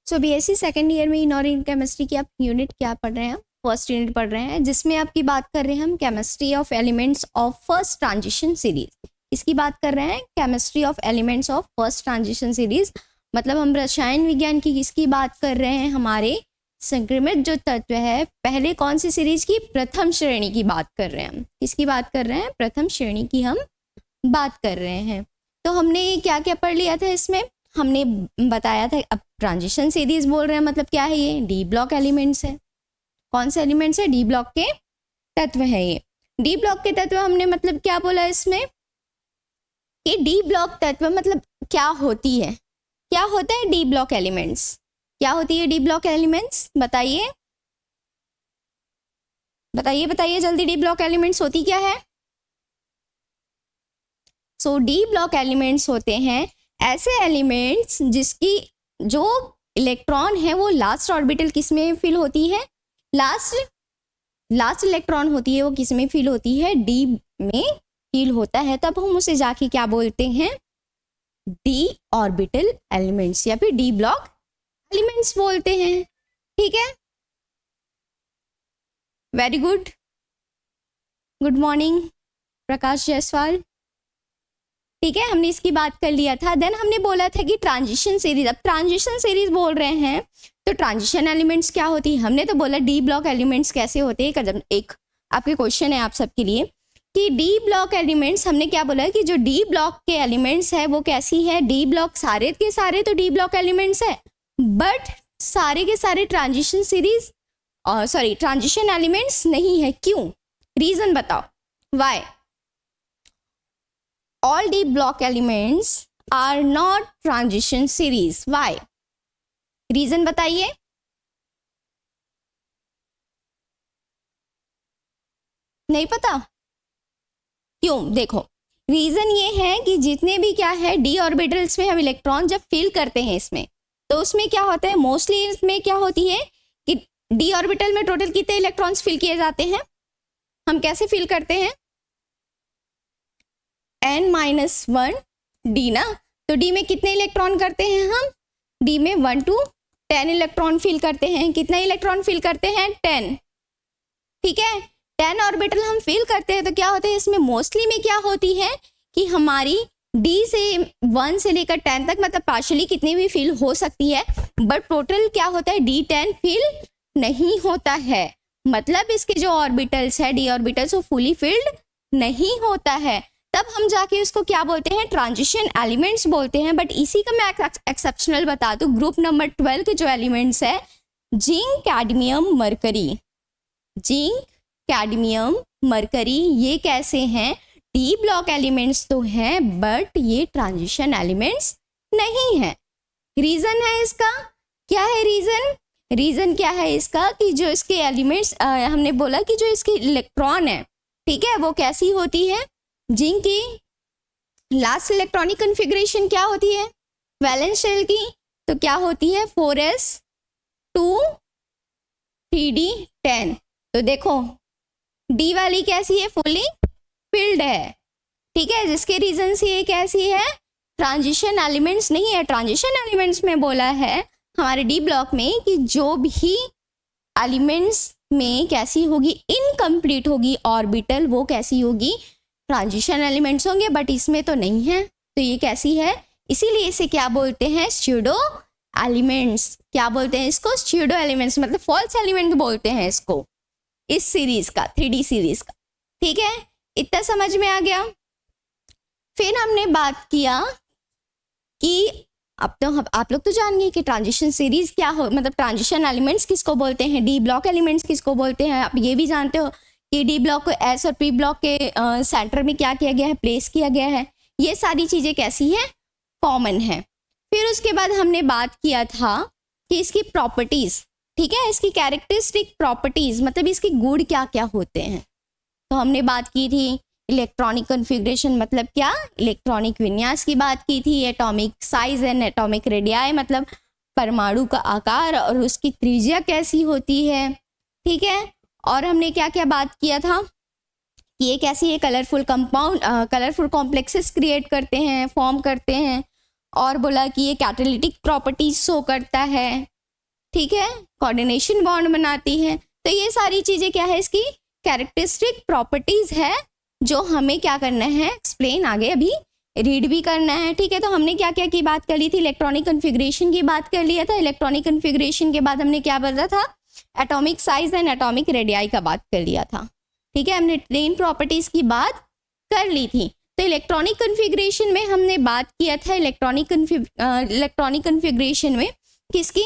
सो BSc second year में inorganic chemistry की आप यूनिट क्या पढ़ रहे हैं? फर्स्ट यूनिट पढ़ रहे हैं, जिसमें आपकी बात कर रहे हैं हम chemistry of elements of first transition series. इसकी बात कर रहे हैं chemistry of elements of first transition series, मतलब हम रसायन विज्ञान की किसकी बात कर रहे हैं? हमारे संक्रमित जो तत्व है पहले कौन सी सीरीज की? प्रथम श्रेणी की बात कर रहे हैं हम। किसकी बात कर रहे हैं? प्रथम श्रेणी की हम बात कर रहे हैं। तो हमने क्या क्या पढ़ लिया था इसमें? हमने बताया था अब ट्रांजिशन सीरीज बोल रहे हैं, मतलब क्या है ये? डी ब्लॉक एलिमेंट्स है। कौन से एलिमेंट्स है? डी ब्लॉक के तत्व है ये। डी ब्लॉक के तत्व हमने मतलब क्या बोला इसमें कि डी ब्लॉक तत्व मतलब क्या होती है? क्या होता है डी ब्लॉक एलिमेंट्स? क्या होती है डी ब्लॉक एलिमेंट्स? बताइए बताइए बताइए जल्दी, डी ब्लॉक एलिमेंट्स होती क्या है? सो डी ब्लॉक एलिमेंट्स होते हैं ऐसे एलिमेंट्स जिसकी जो इलेक्ट्रॉन है वो लास्ट ऑर्बिटल किस में फिल होती है? लास्ट इलेक्ट्रॉन होती है वो किस में फिल होती है? डी में फिल होता है। तब हम उसे जाके क्या बोलते हैं? डी ऑर्बिटल एलिमेंट्स या फिर डी ब्लॉक एलिमेंट्स बोलते हैं। ठीक है, very good. Good morning Prakash Jaiswal. ठीक है, हमने इसकी बात कर लिया था। देन हमने बोला था कि ट्रांजिशन सीरीज, अब ट्रांजिशन सीरीज बोल रहे हैं तो ट्रांजिशन एलिमेंट्स क्या होती है? हमने तो बोला डी ब्लॉक एलिमेंट्स कैसे होते हैं। एक आपके क्वेश्चन है आप सबके लिए कि डी ब्लॉक एलिमेंट्स, हमने क्या बोला कि जो डी ब्लॉक के एलिमेंट्स है वो कैसी है? डी ब्लॉक सारे के सारे तो डी ब्लॉक एलिमेंट्स है, बट सारे के सारे ट्रांजिशन सीरीज ट्रांजिशन एलिमेंट्स नहीं है। क्यों? रीजन बताओ, why all D block elements are not transition series? Why? Reason बताइए। नहीं पता? क्यों? देखो, रीजन ये है कि जितने भी क्या है डी ऑर्बिटल्स में हम इलेक्ट्रॉन जब फिल करते हैं इसमें, तो उसमें क्या होता है? मोस्टली इसमें क्या होती है कि डी ऑर्बिटल में टोटल कितने इलेक्ट्रॉन्स फिल किए जाते हैं? हम कैसे फिल करते हैं? n-1 डी ना, तो डी में कितने इलेक्ट्रॉन करते हैं हम? डी में 1 to 10 इलेक्ट्रॉन फिल करते हैं। कितना इलेक्ट्रॉन फिल करते हैं? 10। ठीक है, 10 ऑर्बिटल हम फिल करते हैं। तो क्या होता है इसमें मोस्टली में क्या होती है कि हमारी डी से 1 से लेकर 10 तक मतलब पार्शियली कितनी भी फिल हो सकती है, बट टोटल क्या होता है? D10 फिल नहीं होता है। मतलब इसके जो ऑर्बिटल्स है डी ऑर्बिटल्स वो फुली फिल्ड नहीं होता है। तब हम जाके उसको क्या बोलते हैं? ट्रांजिशन एलिमेंट्स बोलते हैं। बट इसी का मैं एक्सेप्शनल बता दूं, ग्रुप नंबर 12 के जो एलिमेंट्स है zinc, cadmium, mercury, zinc, cadmium, mercury, ये कैसे हैं? डी ब्लॉक एलिमेंट्स तो हैं, बट ये ट्रांजिशन एलिमेंट्स नहीं है। रीजन है इसका क्या है? रीजन क्या है इसका कि जो इसके एलिमेंट्स हमने बोला कि जो इसके इलेक्ट्रॉन है, ठीक है, वो कैसी होती है? जिंक की लास्ट इलेक्ट्रॉनिक कन्फिग्रेशन क्या होती है? वैलेंस शेल की, तो क्या होती है? 4s2 3d10। तो देखो डी वाली कैसी है? फुली फिल्ड है। ठीक है, जिसके रीजन से ये कैसी है? ट्रांजिशन एलिमेंट्स नहीं है। ट्रांजिशन एलिमेंट्स में बोला है हमारे डी ब्लॉक में कि जो भी एलिमेंट्स में कैसी होगी? इनकम्प्लीट होगी ऑर्बिटल, वो कैसी होगी? ट्रांजिशन एलिमेंट्स होंगे, बट इसमें तो नहीं है। तो ये कैसी है? इसीलिए इसे क्या बोलते हैं? Pseudo elements. क्या बोलते हैं इसको? स्यूडो एलिमेंट्स, मतलब फॉल्स एलिमेंट बोलते हैं इसको, इस सीरीज का, 3D सीरीज का। ठीक है, इतना समझ में आ गया। फिर हमने बात किया कि अब तो आप लोग तो जान गए कि ट्रांजिशन सीरीज क्या हो, मतलब ट्रांजिशन एलिमेंट्स किसको बोलते हैं, डी ब्लॉक एलिमेंट्स किसको बोलते हैं। आप ये भी जानते हो कि डी ब्लॉक को एस और पी ब्लॉक के सेंटर में क्या किया गया है? प्लेस किया गया है। ये सारी चीजें कैसी है? कॉमन है। फिर उसके बाद हमने बात किया था कि इसकी प्रॉपर्टीज, ठीक है, इसकी कैरेक्टरिस्टिक प्रॉपर्टीज, मतलब इसके गुण क्या क्या होते हैं। तो हमने बात की थी इलेक्ट्रॉनिक कन्फिग्रेशन, मतलब क्या? इलेक्ट्रॉनिक विन्यास की बात की थी। Atomic size and atomic radii, मतलब परमाणु का आकार और उसकी त्रिज्या कैसी होती है। ठीक है, और हमने क्या क्या बात किया था? ये कैसी है? Colourful compound, colourful complexes create करते हैं, फॉर्म करते हैं। और बोला कि ये कैटालिटिक प्रॉपर्टीज शो करता है। ठीक है, कोऑर्डिनेशन बॉन्ड बनाती है। तो ये सारी चीजें क्या है, इसकी कैरेक्टरिस्टिक प्रॉपर्टीज है जो हमें क्या करना है, एक्सप्लेन आगे अभी रीड भी करना है। ठीक है, तो हमने क्या क्या की बात कर ली थी, इलेक्ट्रॉनिक कन्फिग्रेशन की बात कर लिया था। इलेक्ट्रॉनिक कन्फिग्रेशन के बाद हमने क्या बताया था, atomic size and atomic radii का बात कर लिया था। ठीक है, हमने तीन प्रॉपर्टीज की बात कर ली थी। तो इलेक्ट्रॉनिक कन्फिग्रेशन में हमने बात किया था, इलेक्ट्रॉनिक कन्फिग्रेशन में किसकी,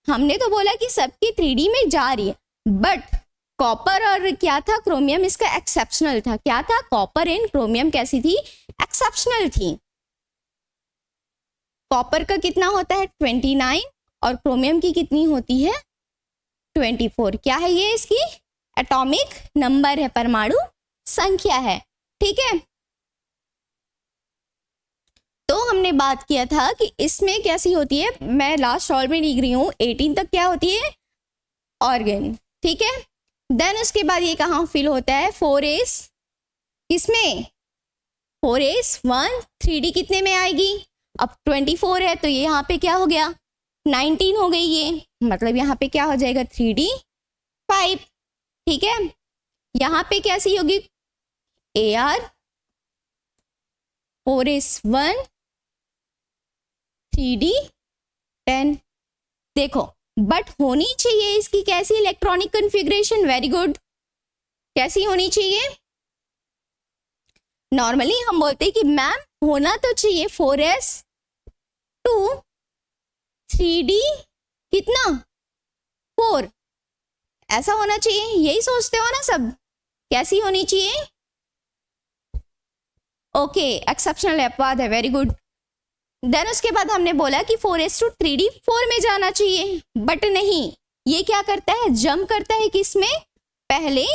हमने तो बोला कि सबकी 3D में जा रही है, बट कॉपर और क्या था, क्रोमियम इसका एक्सेप्शनल था। क्या था, कॉपर एंड क्रोमियम कैसी थी, एक्सेप्शनल थी। कॉपर का कितना होता है 29 और क्रोमियम की कितनी होती है 24। क्या है ये, इसकी एटॉमिक नंबर है, परमाणु संख्या है। ठीक है, तो हमने बात किया था कि इसमें कैसी होती है, मैं लास्ट सॉल्व में लिख रही हूँ 18 तक क्या होती है, ऑर्गन। ठीक है, देन उसके बाद ये कहाँ फिल होता है, 4s किसमें, 4s1 3D कितने में आएगी, अब 24 है तो ये यहाँ पे क्या हो गया 19 हो गई, ये मतलब यहाँ पे क्या हो जाएगा 3D 5। ठीक है, यहाँ पे कैसी होगी AR 4s1 3D 10। देखो, बट होनी चाहिए इसकी कैसी इलेक्ट्रॉनिक कन्फिग्रेशन, वेरी गुड, कैसी होनी चाहिए, नॉर्मली हम बोलते हैं कि मैम होना तो चाहिए 4s2 3D कितना 4, ऐसा होना चाहिए, यही सोचते हो ना सब, कैसी होनी चाहिए, ओके एक्सेप्शनल अपवाद है, वेरी गुड। देन उसके बाद हमने बोला कि 4s2 3D 4 में जाना चाहिए, बट नहीं, ये क्या करता है, जंप करता है किसमें, पहले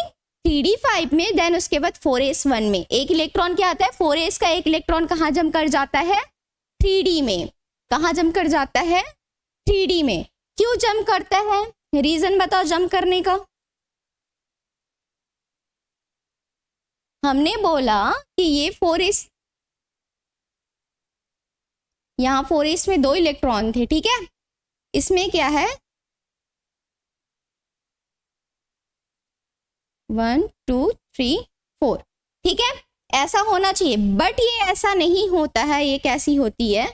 3D 5 में, देन उसके बाद 4s1 में। एक इलेक्ट्रॉन क्या आता है, 4s का एक इलेक्ट्रॉन कहाँ जंप कर जाता है 3D में, कहाँ जंप कर जाता है 3D में। क्यों जंप करता है, रीजन बताओ जंप करने का। हमने बोला कि ये 4s, यहाँ 4s में 2 इलेक्ट्रॉन थे। ठीक है, इसमें क्या है 1 2 3 4। ठीक है, ऐसा होना चाहिए, बट ये ऐसा नहीं होता है। ये कैसी होती है,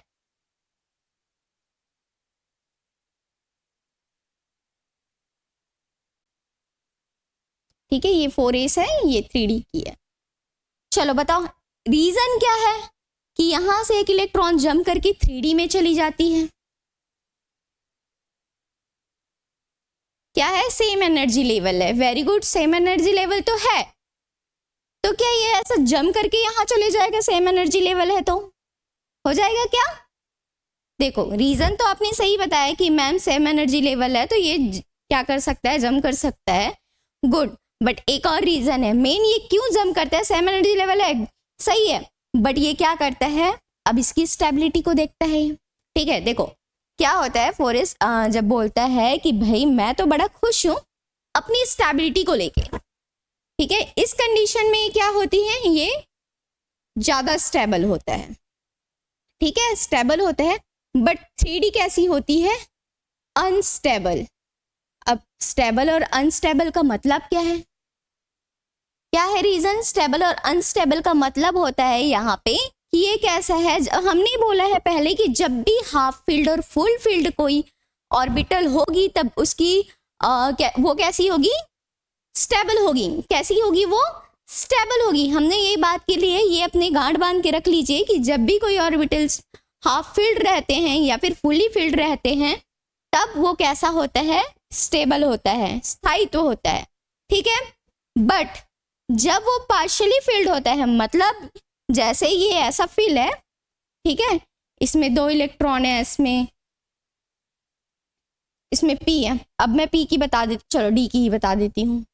ठीक है, ये 4s है, ये 3D की है। चलो बताओ रीजन क्या है कि यहां से एक इलेक्ट्रॉन जंप करके 3D में चली जाती है, क्या है, सेम एनर्जी लेवल है, very good, same energy level तो है। तो क्या ये ऐसा जंप करके यहां चले जाएगा, सेम एनर्जी लेवल है तो हो जाएगा क्या, देखो रीजन तो आपने सही बताया कि मैम सेम एनर्जी लेवल है तो ये क्या कर सकता है, जंप कर सकता है, गुड। बट एक और रीजन है मेन, ये क्यों जंप करता है, सेम एनर्जी लेवल है सही है, बट ये क्या करता है, अब इसकी स्टेबिलिटी को देखता है। ठीक है, देखो क्या होता है, 4s जब बोलता है कि भाई मैं तो बड़ा खुश हूं अपनी स्टेबिलिटी को लेके, ठीक है, इस कंडीशन में क्या होती है, ये ज्यादा स्टेबल होता है। ठीक है, स्टेबल होता है, बट 3D कैसी होती है, अनस्टेबल। अब स्टेबल और अनस्टेबल का मतलब क्या है, क्या है रीजन, स्टेबल और अनस्टेबल का मतलब होता है यहाँ पे कि ये कैसा है, हमने बोला है पहले कि जब भी हाफ फील्ड और फुल फील्ड कोई ऑर्बिटल होगी तब उसकी वो कैसी होगी, स्टेबल होगी। कैसी होगी वो, स्टेबल होगी। हमने ये बात के लिए ये अपने गांठ बांध के रख लीजिए कि जब भी कोई ऑर्बिटल्स हाफ फील्ड रहते हैं या फिर फुली फील्ड रहते हैं तब वो कैसा होता है, स्टेबल होता है, स्थायित्व होता है। ठीक है, बट जब वो पार्शियली फील्ड होता है, मतलब जैसे ये ऐसा फील है, ठीक है, इसमें 2 इलेक्ट्रॉन है, इसमें p है। अब मैं p की बता देती, चलो d की ही बता देती हूँ।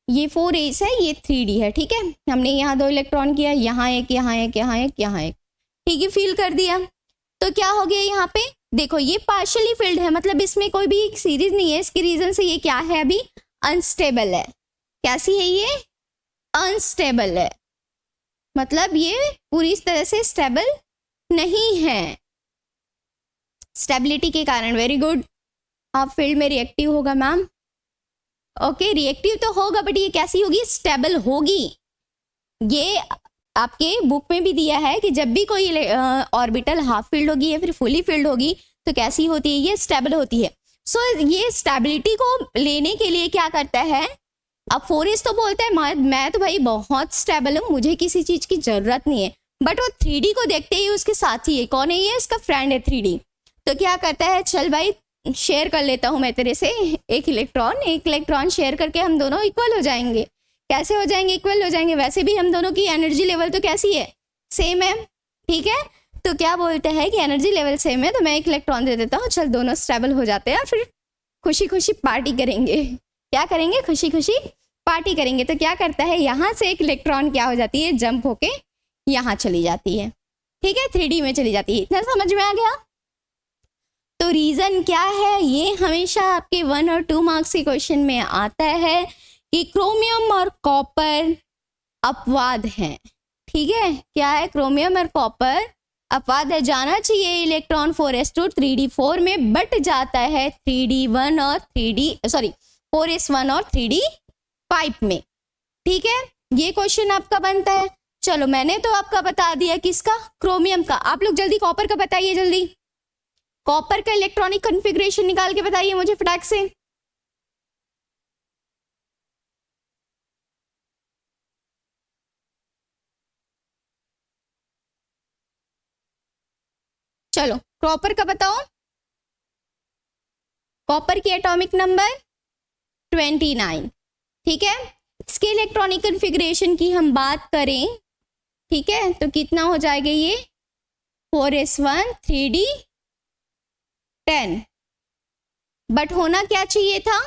ये 4s है, ये 3d है। ठीक है, हमने यहाँ 2 इलेक्ट्रॉन किया, यहाँ एक, यहाँ एक, यहाँ एक, यहाँ एक, ठीक है, फील कर दिया। तो क्या हो गया यहाँ पे, देखो ये पार्शियली फील्ड है, मतलब इसमें कोई भी एक सीरीज नहीं है, इसके रीजन से ये क्या है, अभी अनस्टेबल है। कैसी है ये, अनस्टेबल है, मतलब ये पूरी तरह से स्टेबल नहीं है। स्टेबिलिटी के कारण, वेरी गुड। हाफ फील्ड में रिएक्टिव होगा मैम, ओके रिएक्टिव तो होगा बट ये कैसी होगी, स्टेबल होगी। ये आपके बुक में भी दिया है कि जब भी कोई ऑर्बिटल हाफ फील्ड होगी या फिर फुली फील्ड होगी तो कैसी होती है, ये स्टेबल होती है। सो ये स्टेबिलिटी को लेने के लिए क्या करता है, अब 4s तो बोलता है मैं तो भाई बहुत स्टेबल हूँ, मुझे किसी चीज की जरूरत नहीं है, बट वो 3D को देखते ही उसके साथी है, कौन है ये, इसका फ्रेंड है 3D। तो क्या करता है, चल भाई शेयर कर लेता हूँ मैं तेरे से एक इलेक्ट्रॉन शेयर करके हम दोनों इक्वल हो जाएंगे। कैसे हो जाएंगे, इक्वल हो जाएंगे, वैसे भी हम दोनों की एनर्जी लेवल तो कैसी है, सेम है, ठीक है। तो क्या बोलते हैं कि एनर्जी लेवल सेम है तो मैं एक इलेक्ट्रॉन दे देता हूँ, चल दोनों स्टेबल हो जाते हैं, फिर खुशी खुशी पार्टी करेंगे। क्या करेंगे, खुशी खुशी पार्टी करेंगे। तो क्या करता है, यहाँ से एक इलेक्ट्रॉन क्या हो जाती है, जंप होके यहाँ चली जाती है, ठीक है, 3D में चली जाती है। इतना समझ में आ गया। तो रीजन क्या है, ये हमेशा आपके 1 और 2 मार्क्स के क्वेश्चन में आता है कि क्रोमियम और कॉपर अपवाद हैं, ठीक है। क्या है, क्रोमियम और कॉपर अपवाद है। जाना चाहिए इलेक्ट्रॉन 4s2 3d4 में, बट जाता है 3d1 और 4s1 और 3d5 में, ठीक है। ये क्वेश्चन आपका बनता है। चलो मैंने तो आपका बता दिया किसका, क्रोमियम का। आप लोग जल्दी कॉपर का बताइए, जल्दी कॉपर का इलेक्ट्रॉनिक कॉन्फ़िगरेशन निकाल के बताइए मुझे फटाक से। चलो कॉपर का बताओ। कॉपर की एटॉमिक नंबर 29, ठीक है। इसके इलेक्ट्रॉनिक कॉन्फ़िगरेशन की हम बात करें, ठीक है, तो कितना हो जाएगा ये 4s1 3d10, बट होना क्या चाहिए था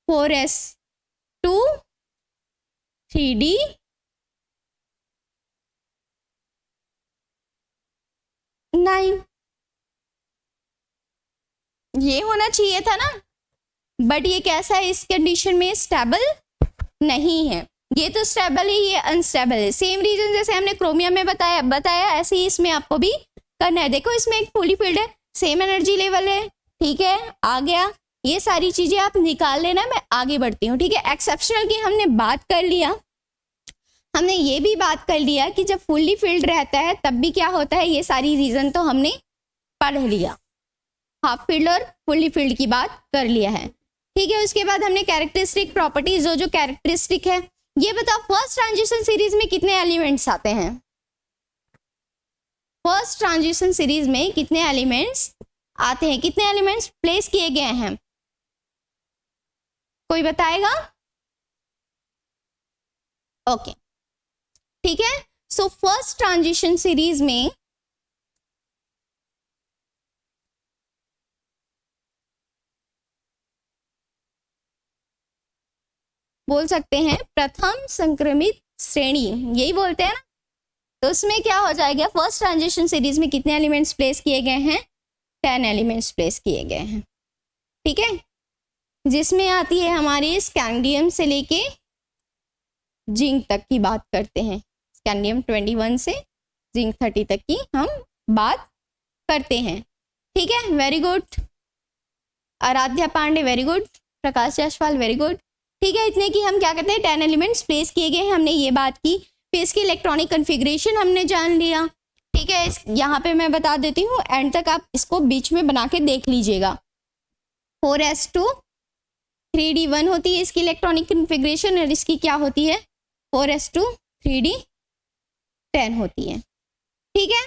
4s2 3d9, ये होना चाहिए था ना। बट ये कैसा है, इस कंडीशन में स्टेबल नहीं है, ये तो स्टेबल है, ये अनस्टेबल है। सेम रीजन जैसे हमने क्रोमियम में बताया ऐसे ही इसमें आपको भी करना है। देखो इसमें एक फुली फील्ड है, सेम एनर्जी लेवल है, ठीक है, आ गया। ये सारी चीजें आप निकाल लेना, मैं आगे बढ़ती हूँ, ठीक है। एक्सेप्शनल की हमने बात कर लिया, हमने ये भी बात कर लिया कि जब फुली फील्ड रहता है तब भी क्या होता है, ये सारी रीजन तो हमने पढ़ लिया। हाफ फील्ड और फुली फील्ड की बात कर लिया है, ठीक है। उसके बाद हमने कैरेक्टरिस्टिक प्रॉपर्टीज, जो कैरेक्टरिस्टिक है, ये बताओ फर्स्ट ट्रांजिशन सीरीज में कितने एलिमेंट्स आते हैं, फर्स्ट ट्रांजिशन सीरीज में कितने एलिमेंट्स आते हैं, कितने एलिमेंट्स प्लेस किए गए हैं, कोई बताएगा? ओके, ठीक है। सो फर्स्ट ट्रांजिशन सीरीज में बोल सकते हैं प्रथम संक्रमित श्रेणी, यही बोलते हैं ना। तो उसमें क्या हो जाएगा, फर्स्ट ट्रांजिशन सीरीज में कितने एलिमेंट्स प्लेस किए गए हैं, 10 एलिमेंट्स प्लेस किए गए हैं, ठीक है। जिसमें आती है हमारी स्कैंडियम से लेके जिंक तक की बात करते हैं, स्कैंडियम 21 से जिंक 30 तक की हम बात करते हैं, ठीक है। Very good Aradhya Pandey, very good Prakash Jaiswal, very good, ठीक है। इतने की हम क्या करते हैं, 10 एलिमेंट्स प्लेस किए गए हैं, हमने ये बात की। फिर इसकी इलेक्ट्रॉनिक कॉन्फ़िगरेशन हमने जान लिया, ठीक है। यहाँ पे मैं बता देती हूँ, एंड तक आप इसको बीच में बना के देख लीजिएगा। 4s2 3d1 होती है इसकी इलेक्ट्रॉनिक कॉन्फ़िगरेशन, और इसकी क्या होती है 4s2 3d10 होती है, ठीक है।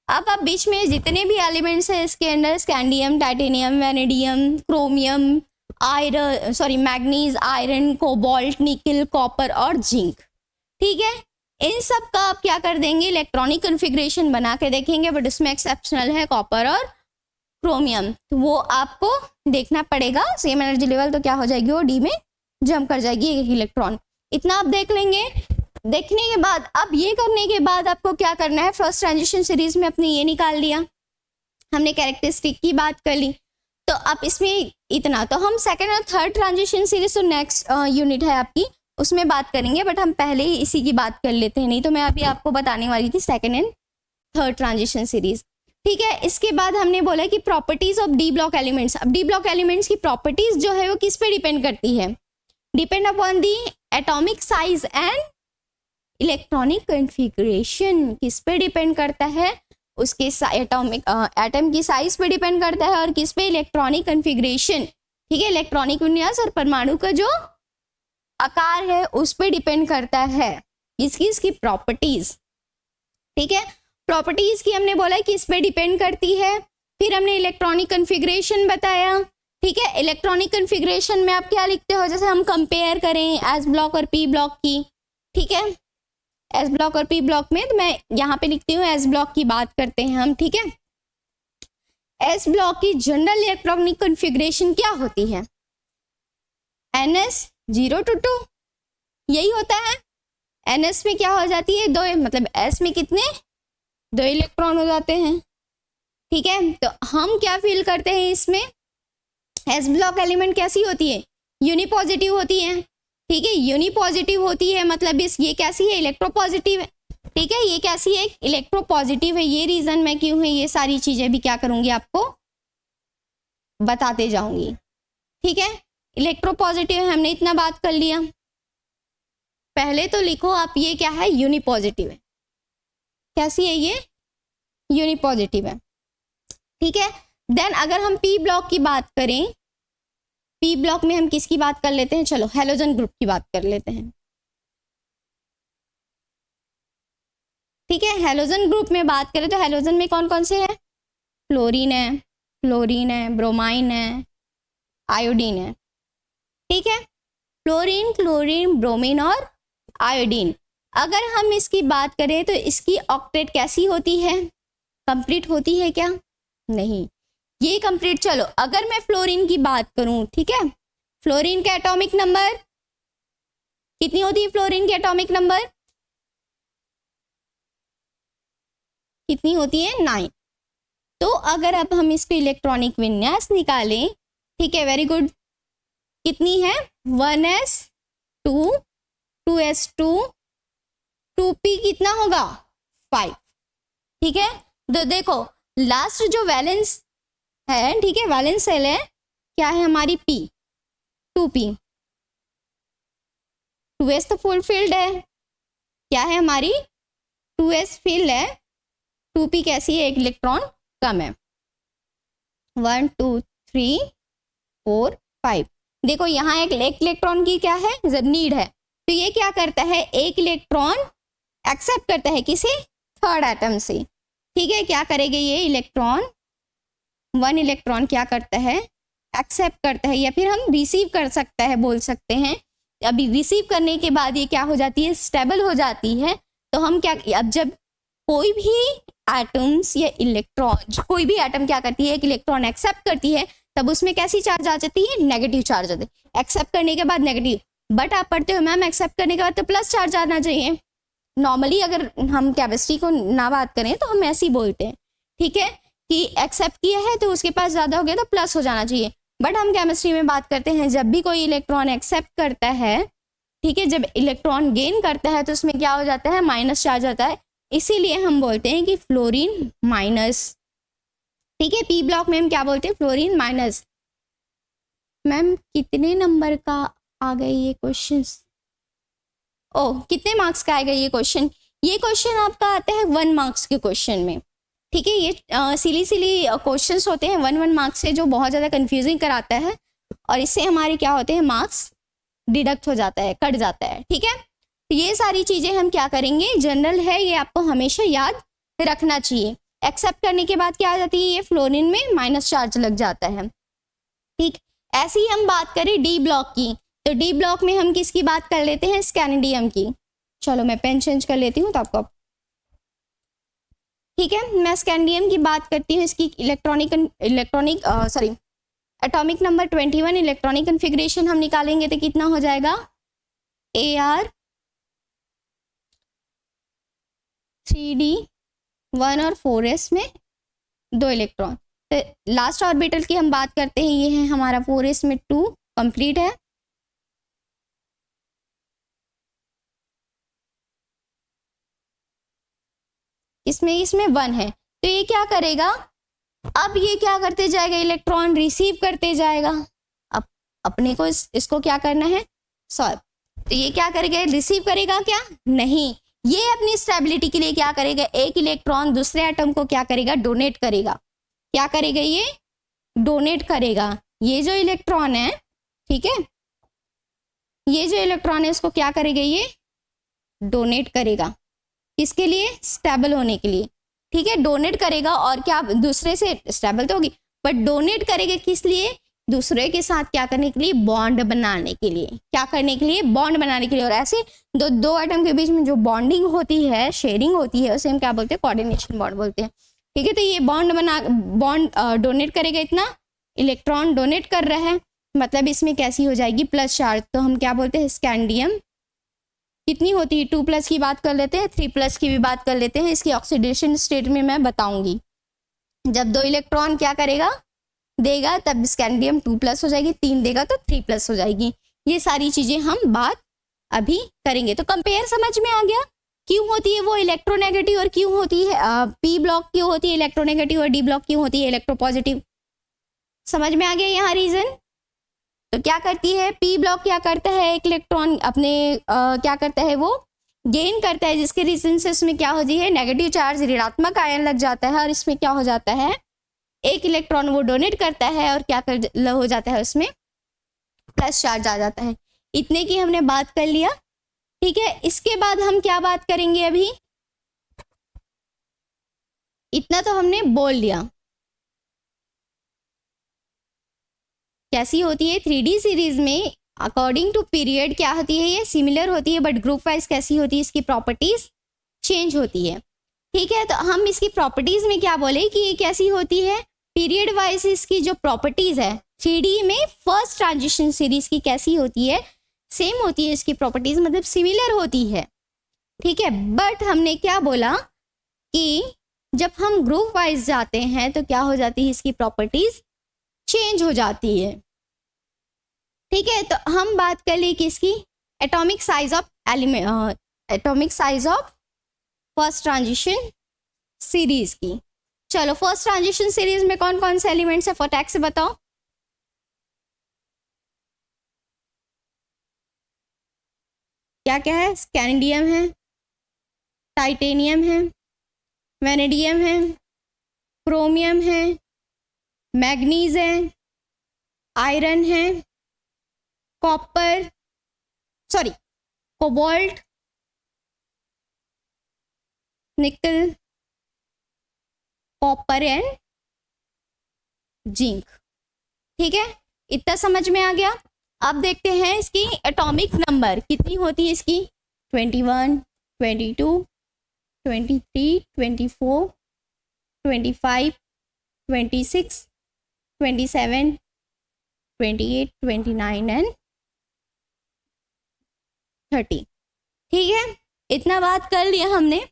अब आप बीच में जितने भी एलिमेंट्स हैं इसके अंदर, scandium, titanium, vanadium, chromium, manganese, iron, cobalt, निकल, कॉपर और जिंक, ठीक है। इन सब का आप क्या कर देंगे, इलेक्ट्रॉनिक कॉन्फ़िगरेशन बना के देखेंगे, बट इसमें एक्सेप्शनल है कॉपर और क्रोमियम, तो वो आपको देखना पड़ेगा। सेम एनर्जी लेवल तो क्या हो जाएगी, वो डी में जंप कर जाएगी एक इलेक्ट्रॉन। इतना आप देख लेंगे। देखने के बाद, अब ये करने के बाद आपको क्या करना है, फर्स्ट ट्रांजिशन सीरीज में अपने ये निकाल लिया, हमने कैरेक्टरिस्टिक की बात कर ली। तो अब इसमें इतना, तो हम सेकंड और थर्ड ट्रांजिशन सीरीज तो नेक्स्ट यूनिट है आपकी, उसमें बात करेंगे, बट हम पहले ही इसी की बात कर लेते हैं, नहीं तो मैं अभी आपको बताने वाली थी second and third transition series. ठीक है, इसके बाद हमने बोला कि properties of D block elements. अब डी ब्लॉक एलिमेंट्स की प्रॉपर्टीज जो है वो किस पे डिपेंड करती है? Depend upon the atomic size and electronic configuration. किस पे डिपेंड करता है? उसके एटॉमिक एटम की साइज पे डिपेंड करता है और किस पे? Electronic configuration. ठीक है, इलेक्ट्रॉनिक विन्यास और परमाणु का जो आकार है उस पे डिपेंड करता है इसकी प्रॉपर्टीज। ठीक है, प्रॉपर्टीज की हमने बोला कि इस पे डिपेंड करती है। फिर हमने इलेक्ट्रॉनिक कॉन्फ़िगरेशन बताया। ठीक है, इलेक्ट्रॉनिक कॉन्फ़िगरेशन में आप क्या लिखते हो? जैसे हम कंपेयर करें एस ब्लॉक और पी ब्लॉक की। ठीक है, एस ब्लॉक और पी ब्लॉक में तो मैं यहाँ पे लिखती हूँ एस ब्लॉक की बात करते हैं हम। ठीक है, एस ब्लॉक की जनरल इलेक्ट्रॉनिक कॉन्फ़िगरेशन क्या होती है? NS0 to 2 यही होता है। NS में क्या हो जाती है? दो, मतलब S में कितने? 2 इलेक्ट्रॉन हो जाते हैं। ठीक है, तो हम क्या फील करते हैं इसमें? एस ब्लॉक एलिमेंट कैसी होती है? यूनिपॉजिटिव होती है। ठीक है, यूनिपॉजिटिव होती है मतलब ये कैसी है? इलेक्ट्रोपॉजिटिव है। ठीक है, ये कैसी है? इलेक्ट्रोपॉजिटिव है। ये रीजन मैं क्यों है ये सारी चीजें भी क्या करूंगी आपको बताते जाऊंगी। ठीक है, इलेक्ट्रोपॉजिटिव है, हमने इतना बात कर लिया। पहले तो लिखो आप ये क्या है? यूनिपॉजिटिव है। कैसी है ये? यूनिपॉजिटिव है। ठीक है, देन अगर हम पी ब्लॉक की बात करें, पी ब्लॉक में हम किसकी बात कर लेते हैं? चलो हैलोजन ग्रुप की बात कर लेते हैं। ठीक है, हैलोजन ग्रुप में बात करें तो हैलोजन में कौन कौन से हैं? फ्लोरीन है, ब्रोमाइन है, आयोडीन है। ठीक है, फ्लोरीन, क्लोरीन, ब्रोमीन और आयोडीन। अगर हम इसकी बात करें तो इसकी ऑक्टेट कैसी होती है? कंप्लीट होती है क्या? नहीं, ये कंप्लीट। चलो अगर मैं फ्लोरीन की बात करूं, ठीक है, फ्लोरीन का एटॉमिक नंबर कितनी होती है? फ्लोरीन की एटॉमिक नंबर कितनी होती है? 9। तो अगर अब हम इसको इलेक्ट्रॉनिक विन्यास निकालें, ठीक है, वेरी गुड, कितनी है? 1s2, 2s2, 2p कितना होगा? 5। ठीक है, तो देखो लास्ट जो वैलेंस है, ठीक है, वैलेंस सेल है, क्या है हमारी? p, 2p, 2s तो फुल फील्ड है, क्या है हमारी? 2s फील्ड है, 2p कैसी है? एक इलेक्ट्रॉन कम है। 1 2 3 4 5। देखो यहाँ एक इलेक्ट्रॉन की क्या है? नीड है, तो ये क्या करता है? एक इलेक्ट्रॉन एक्सेप्ट करता है किसी थर्ड एटम से। ठीक है, क्या करेगा ये इलेक्ट्रॉन? 1 इलेक्ट्रॉन क्या करता है? एक्सेप्ट करता है, या फिर हम रिसीव कर सकता है, बोल सकते हैं। अभी रिसीव करने के बाद ये क्या हो जाती है? स्टेबल हो जाती है। तो हम क्या, अब जब कोई भी एटम्स या इलेक्ट्रॉन, कोई भी एटम क्या करती है? एक इलेक्ट्रॉन एक्सेप्ट करती है, तब उसमें कैसी चार्ज आ जाती है? नेगेटिव चार्ज आती है। एक्सेप्ट करने के बाद नेगेटिव, बट आप पढ़ते हो मैम एक्सेप्ट करने के बाद तो प्लस चार्ज आना चाहिए। नॉर्मली अगर हम केमिस्ट्री को ना बात करें तो हम ऐसे ही बोलते हैं, ठीक है, कि एक्सेप्ट किया है तो उसके पास ज़्यादा हो गया तो प्लस हो जाना चाहिए। बट हम केमिस्ट्री में बात करते हैं जब भी कोई इलेक्ट्रॉन एक्सेप्ट करता है, ठीक है, जब इलेक्ट्रॉन गेन करता है तो उसमें क्या हो जाता है? माइनस चार्ज आता है। इसीलिए हम बोलते हैं कि फ्लोरीन माइनस। ठीक है, पी ब्लॉक में हम क्या बोलते हैं? Fluorine minus. मैम कितने नंबर का आ गए ये क्वेश्चन? ओह, कितने मार्क्स का आएगा ये क्वेश्चन? ये क्वेश्चन आपका आता है 1 मार्क्स के क्वेश्चन में। ठीक है, ये सिली क्वेश्चंस होते हैं 1 मार्क्स से, जो बहुत ज़्यादा कंफ्यूजिंग कराता है और इससे हमारे क्या होते हैं? मार्क्स डिडक्ट हो जाता है, कट जाता है। ठीक है, तो ये सारी चीज़ें हम क्या करेंगे? जनरल है, ये आपको हमेशा याद रखना चाहिए। एक्सेप्ट करने के बाद क्या आ जाती है? ये फ्लोरीन में माइनस चार्ज लग जाता है। ठीक, ऐसे ही हम बात करें डी ब्लॉक की, तो डी ब्लॉक में हम किसकी बात कर लेते हैं? स्कैंडियम की। चलो मैं पेन चेंज कर लेती हूँ तो आपको, ठीक है, मैं स्कैंडियम की बात करती हूँ। इसकी एटॉमिक नंबर 21, इलेक्ट्रॉनिक कन्फिग्रेशन हम निकालेंगे तो कितना हो जाएगा? AR 3D1 और 4s में 2 इलेक्ट्रॉन। तो लास्ट ऑर्बिटल की हम बात करते हैं, ये है हमारा 4s में 2 कंप्लीट है। इसमें 1 है, तो ये क्या करेगा, अब ये क्या करते जाएगा, इलेक्ट्रॉन रिसीव करते जाएगा। अब अपने को इसको क्या करना है, सॉल्व। तो ये क्या करेगा, रिसीव करेगा क्या, नहीं, ये अपनी स्टेबिलिटी के लिए क्या करेगा, एक इलेक्ट्रॉन दूसरे एटम को क्या करेगा, डोनेट करेगा। क्या करेगा, ये डोनेट करेगा। ये जो इलेक्ट्रॉन है, ठीक है, ये जो इलेक्ट्रॉन है इसको क्या करेगा, ये डोनेट करेगा। किसके लिए, स्टेबल होने के लिए, ठीक है, डोनेट करेगा। और क्या, दूसरे से स्टेबल तो होगी, बट डोनेट करेगा किस लिए, दूसरे के साथ क्या करने के लिए, बॉन्ड बनाने के लिए। क्या करने के लिए, बॉन्ड बनाने के लिए। और ऐसे दो एटम के बीच में जो बॉन्डिंग होती है, शेयरिंग होती है, उसे हम क्या बोलते हैं, कोऑर्डिनेशन बॉन्ड बोलते हैं, ठीक है। तो ये बॉन्ड डोनेट करेगा, इतना इलेक्ट्रॉन डोनेट कर रहा है, मतलब इसमें कैसी हो जाएगी, प्लस चार्ज। तो हम क्या बोलते हैं, स्कैंडियम कितनी होती है, 2+ की बात कर लेते हैं, 3+ की भी बात कर लेते हैं। इसकी ऑक्सीडेशन स्टेट में मैं बताऊंगी। जब 2 इलेक्ट्रॉन क्या करेगा, देगा, तब स्कैंडियम 2+ हो जाएगी, 3 देगा तो 3+ हो जाएगी। ये सारी चीजें हम बात अभी करेंगे। तो कंपेयर समझ में आ गया, क्यों होती है वो इलेक्ट्रोनेगेटिव और क्यों होती है पी ब्लॉक, क्यों होती है इलेक्ट्रोनेगेटिव और डी ब्लॉक क्यों होती है इलेक्ट्रोपॉजिटिव। समझ में आ गया यहाँ रीजन। तो क्या करती है, पी ब्लॉक क्या करता है, एक इलेक्ट्रॉन अपने क्या करता है, वो गेन करता है, जिसके रीजन से उसमें क्या होती है, नेगेटिव चार्ज, ऋणात्मक आयन लग जाता है। और इसमें क्या हो जाता है, एक इलेक्ट्रॉन वो डोनेट करता है और क्या हो जाता है, उसमें प्लस चार्ज आ जाता है। इतने की हमने बात कर लिया, ठीक है। इसके बाद हम क्या बात करेंगे, अभी इतना तो हमने बोल लिया। कैसी होती है 3D सीरीज में, अकॉर्डिंग टू पीरियड क्या होती है, ये सिमिलर होती है, बट ग्रुप वाइज कैसी होती है, इसकी प्रॉपर्टीज चेंज होती है, ठीक है। तो हम इसकी प्रॉपर्टीज में क्या बोले कि ये कैसी होती है, पीरियड वाइज इसकी जो प्रॉपर्टीज है 3D में फर्स्ट ट्रांजिशन सीरीज की कैसी होती है, सेम होती है इसकी प्रॉपर्टीज, मतलब सिमिलर होती है, ठीक है। बट हमने क्या बोला कि जब हम ग्रुप वाइज जाते हैं तो क्या हो जाती है, इसकी प्रॉपर्टीज चेंज हो जाती है, ठीक है। तो हम बात कर ली किसकी, atomic size of element, atomic size of first transition series की। चलो फर्स्ट ट्रांजिशन सीरीज में कौन कौन से एलिमेंट्स है, फटाक से बताओ। क्या क्या है, स्कैंडियम है, टाइटेनियम है, वेनेडियम है, क्रोमियम है, मैग्नीज है, आयरन है, कॉपर, सॉरी कोबाल्ट, निकल, कॉपर एंड जिंक, ठीक है। इतना समझ में आ गया। अब देखते हैं इसकी एटॉमिक नंबर कितनी होती है इसकी, 21, 22, 23, 24, 25, 26, 27, 28, 29 एंड 30, ठीक है। इतना बात कर लिया हमने।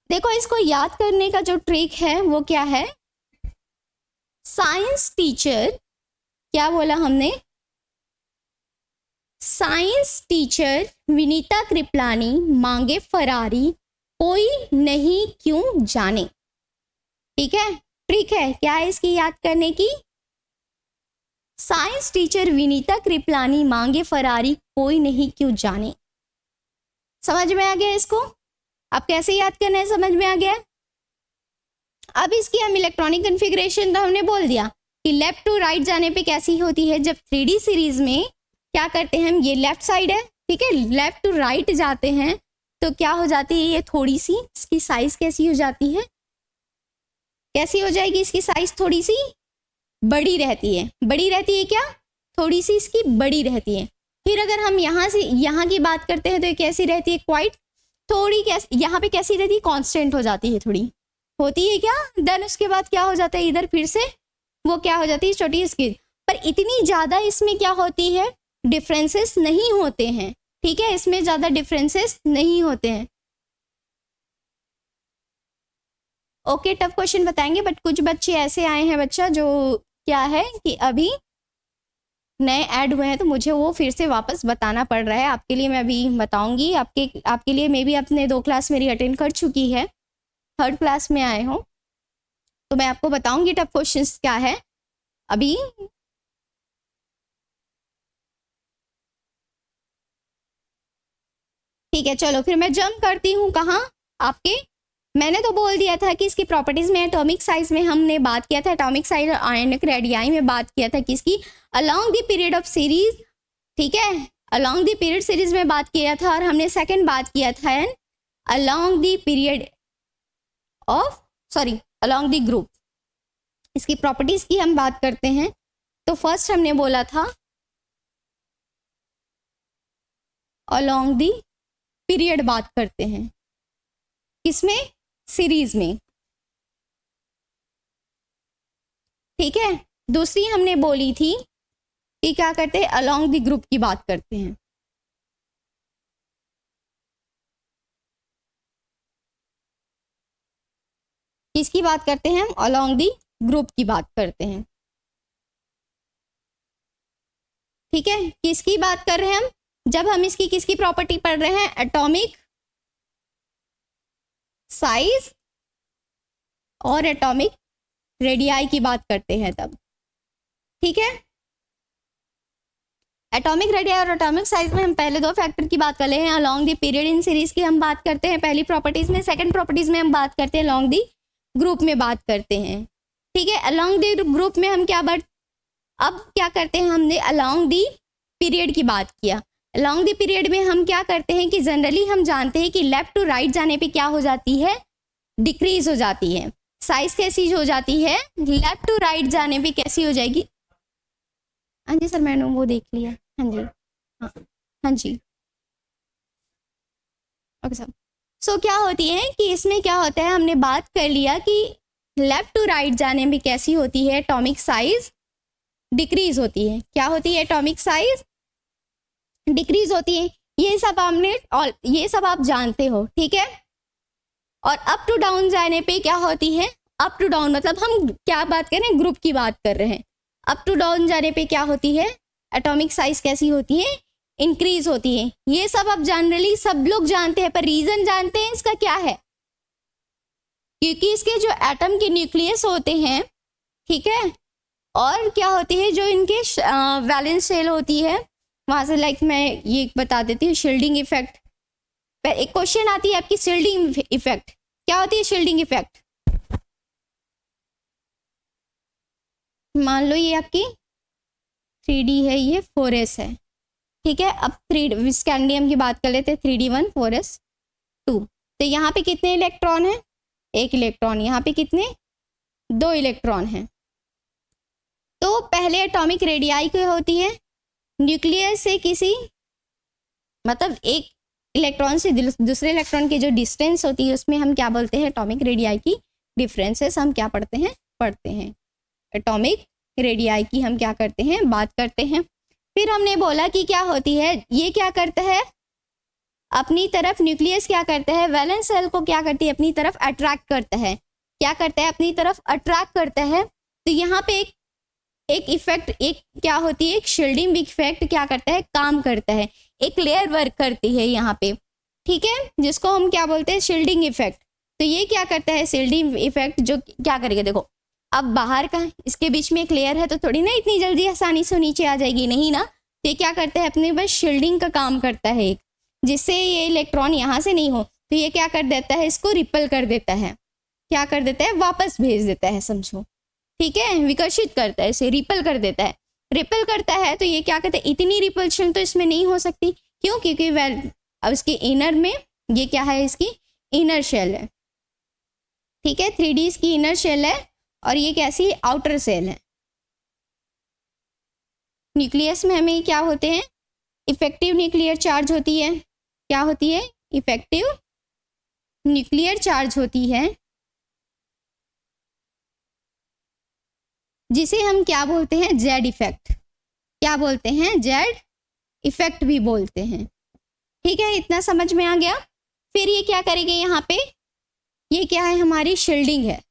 देखो इसको याद करने का जो ट्रिक है वो क्या है, साइंस टीचर, क्या बोला हमने, साइंस टीचर विनीता कृपलानी मांगे फरारी, कोई नहीं क्यों जाने, ठीक है। ट्रिक है क्या है इसकी याद करने की, साइंस टीचर विनीता कृपलानी मांगे फरारी, कोई नहीं क्यों जाने। समझ में आ गया इसको, अब कैसे याद करना है समझ में आ गया। अब इसकी हम इलेक्ट्रॉनिक कॉन्फ़िगरेशन तो हमने बोल दिया कि लेफ्ट टू राइट जाने पे कैसी होती है, जब 3D सीरीज में क्या करते हैं हम, ये लेफ्ट साइड है, ठीक है, लेफ्ट टू राइट जाते हैं तो क्या हो जाती है, ये थोड़ी सी इसकी साइज कैसी हो जाती है, कैसी हो जाएगी, इसकी साइज थोड़ी सी बड़ी रहती है, बड़ी रहती है क्या, थोड़ी सी इसकी बड़ी रहती है। फिर अगर हम यहाँ से यहाँ की बात करते हैं तो ये कैसी रहती है, क्वाइट थोड़ी, कैसी यहाँ पे कैसी रहती है, कांस्टेंट हो जाती है, थोड़ी होती है क्या। देन उसके बाद क्या हो जाता है, इधर फिर से वो क्या हो जाती है, छोटी इसकी, पर इतनी ज़्यादा इसमें क्या होती है, डिफरेंसेस नहीं होते हैं, ठीक है, इसमें ज़्यादा डिफरेंसेस नहीं होते हैं। ओके टफ क्वेश्चन बताएंगे, बट कुछ बच्चे ऐसे आए हैं बच्चा जो क्या है कि अभी नए ऐड हुए हैं, तो मुझे वो फिर से वापस बताना पड़ रहा है। आपके लिए मैं अभी बताऊंगी, आपके लिए मे भी अपने 2 क्लास मेरी अटेंड कर चुकी है, थर्ड क्लास में आए हो तो मैं आपको बताऊंगी टफ क्वेश्चंस क्या है अभी। ठीक है, चलो फिर मैं जंप करती हूँ कहाँ आपके। मैंने तो बोल दिया था कि इसकी प्रॉपर्टीज में एटॉमिक साइज में हमने बात किया था, एटॉमिक साइज और आयनिक रेडियाई में बात किया था किसकी, along the period of series. ठीक है, अलोंग द पीरियड सीरीज में बात किया था, और हमने सेकंड बात किया था along the period of sorry along the group. इसकी प्रॉपर्टीज की हम बात करते हैं तो फर्स्ट हमने बोला था अलोंग द पीरियड बात करते हैं किसमें, सीरीज में। ठीक है, दूसरी हमने बोली थी कि क्या करते हैं, अलोंग द ग्रुप की बात करते हैं। किसकी बात करते हैं हम, अलोंग द ग्रुप की बात करते हैं। ठीक है, किसकी बात कर रहे हैं हम, जब हम इसकी किसकी प्रॉपर्टी पढ़ रहे हैं, एटॉमिक साइज और एटॉमिक रेडियाई की बात करते हैं तब। ठीक है, एटॉमिक रेडियाई और एटॉमिक साइज में हम पहले दो फैक्टर की बात कर रहे हैं, along the period in series की हम बात करते हैं पहली प्रॉपर्टीज में, सेकंड प्रॉपर्टीज में हम बात करते हैं अलोंग द ग्रुप में बात करते हैं। ठीक है, अलोंग द ग्रुप में हम क्या बात, अब क्या करते हैं, हमने अलोंग द पीरियड की बात किया। अलोंग द पीरियड में हम क्या करते हैं कि जनरली हम जानते हैं कि लेफ्ट टू राइट जाने पे क्या हो जाती है, डिक्रीज हो जाती है। साइज कैसी हो जाती है, लेफ्ट टू राइट जाने पे कैसी हो जाएगी। हाँ जी सर, मैंने वो देख लिया। हाँ जी, हाँ हाँ जी, ओके सर। सो क्या होती है कि इसमें क्या होता है, हमने बात कर लिया कि लेफ्ट टू राइट जाने में कैसी होती है, एटॉमिक साइज डिक्रीज होती है। क्या होती है, एटॉमिक साइज डिक्रीज होती है। ये सब आपने और ये सब आप जानते हो। ठीक है, और अप टू डाउन जाने पे क्या होती है, अप टू डाउन मतलब हम क्या बात कर रहे हैं, ग्रुप की बात कर रहे हैं। अप टू डाउन जाने पे क्या होती है, एटॉमिक साइज कैसी होती है, इंक्रीज होती है। ये सब अब जनरली सब लोग जानते हैं, पर रीजन जानते हैं इसका क्या है, क्योंकि इसके जो एटम के न्यूक्लियस होते हैं, ठीक है, और क्या होती है जो इनके वैलेंस शेल होती है, वहां से लाइक मैं ये बता देती हूँ, शील्डिंग इफेक्ट। एक क्वेश्चन आती है आपकी, शील्डिंग इफेक्ट क्या होती है, शील्डिंग इफेक्ट। मान लो ये आपकी 3D है, ये 4s है। ठीक है, अब स्कैंडियम की बात कर लेते हैं, 3D1 4s2। तो यहाँ पे कितने इलेक्ट्रॉन है, एक इलेक्ट्रॉन, यहाँ पे कितने, दो इलेक्ट्रॉन हैं। तो पहले एटॉमिक रेडियाई क्या होती है, न्यूक्लियस से किसी मतलब एक इलेक्ट्रॉन से दूसरे इलेक्ट्रॉन की जो डिस्टेंस होती है उसमें हम क्या बोलते हैं, एटॉमिक रेडियाई की डिफरेंसेस हम क्या पढ़ते हैं एटॉमिक रेडियाई की हम क्या करते हैं, बात करते हैं। फिर हमने बोला कि क्या होती है, ये क्या करता है, अपनी तरफ न्यूक्लियस क्या करता है, वैलेंस सेल को क्या करती है, अपनी तरफ अट्रैक्ट करता है। क्या करता है, अपनी तरफ अट्रैक्ट करता है। तो यहाँ पे एक इफेक्ट, एक क्या होती है, एक शील्डिंग इफेक्ट क्या करता है, काम करता है, एक लेयर वर्क करती है यहाँ पे। ठीक है, जिसको हम क्या बोलते हैं, शील्डिंग इफेक्ट। तो ये क्या करता है, शील्डिंग इफेक्ट जो क्या करेगा, देखो अब बाहर का इसके बीच में एक लेयर है तो थोड़ी ना इतनी जल्दी आसानी से नीचे आ जाएगी, नहीं ना। तो ये क्या करता है, अपने बस शील्डिंग का काम करता है एक, जिससे ये इलेक्ट्रॉन यहाँ से नहीं हो, तो ये क्या कर देता है, इसको रिपल कर देता है, क्या कर देता है, वापस भेज देता है, समझो। ठीक है, विकर्षित करता है, इसे रिपल कर देता है। रिपल करता है तो ये क्या कहते हैं, इतनी रिपल्शन तो इसमें नहीं हो सकती, क्यों, क्योंकि अब इसके इनर में ये क्या है, इसकी इनर शेल है। ठीक है, 3D इसकी इनर शेल है और ये कैसी आउटर सेल है। न्यूक्लियस में हमें क्या होते हैं, इफेक्टिव न्यूक्लियर चार्ज होती है, क्या होती है, इफेक्टिव न्यूक्लियर चार्ज होती है, जिसे हम क्या बोलते हैं, जेड इफेक्ट। क्या बोलते हैं, जेड इफेक्ट भी बोलते हैं। ठीक है, इतना समझ में आ गया। फिर ये क्या करेंगे, यहाँ पे ये क्या है, हमारी शील्डिंग है,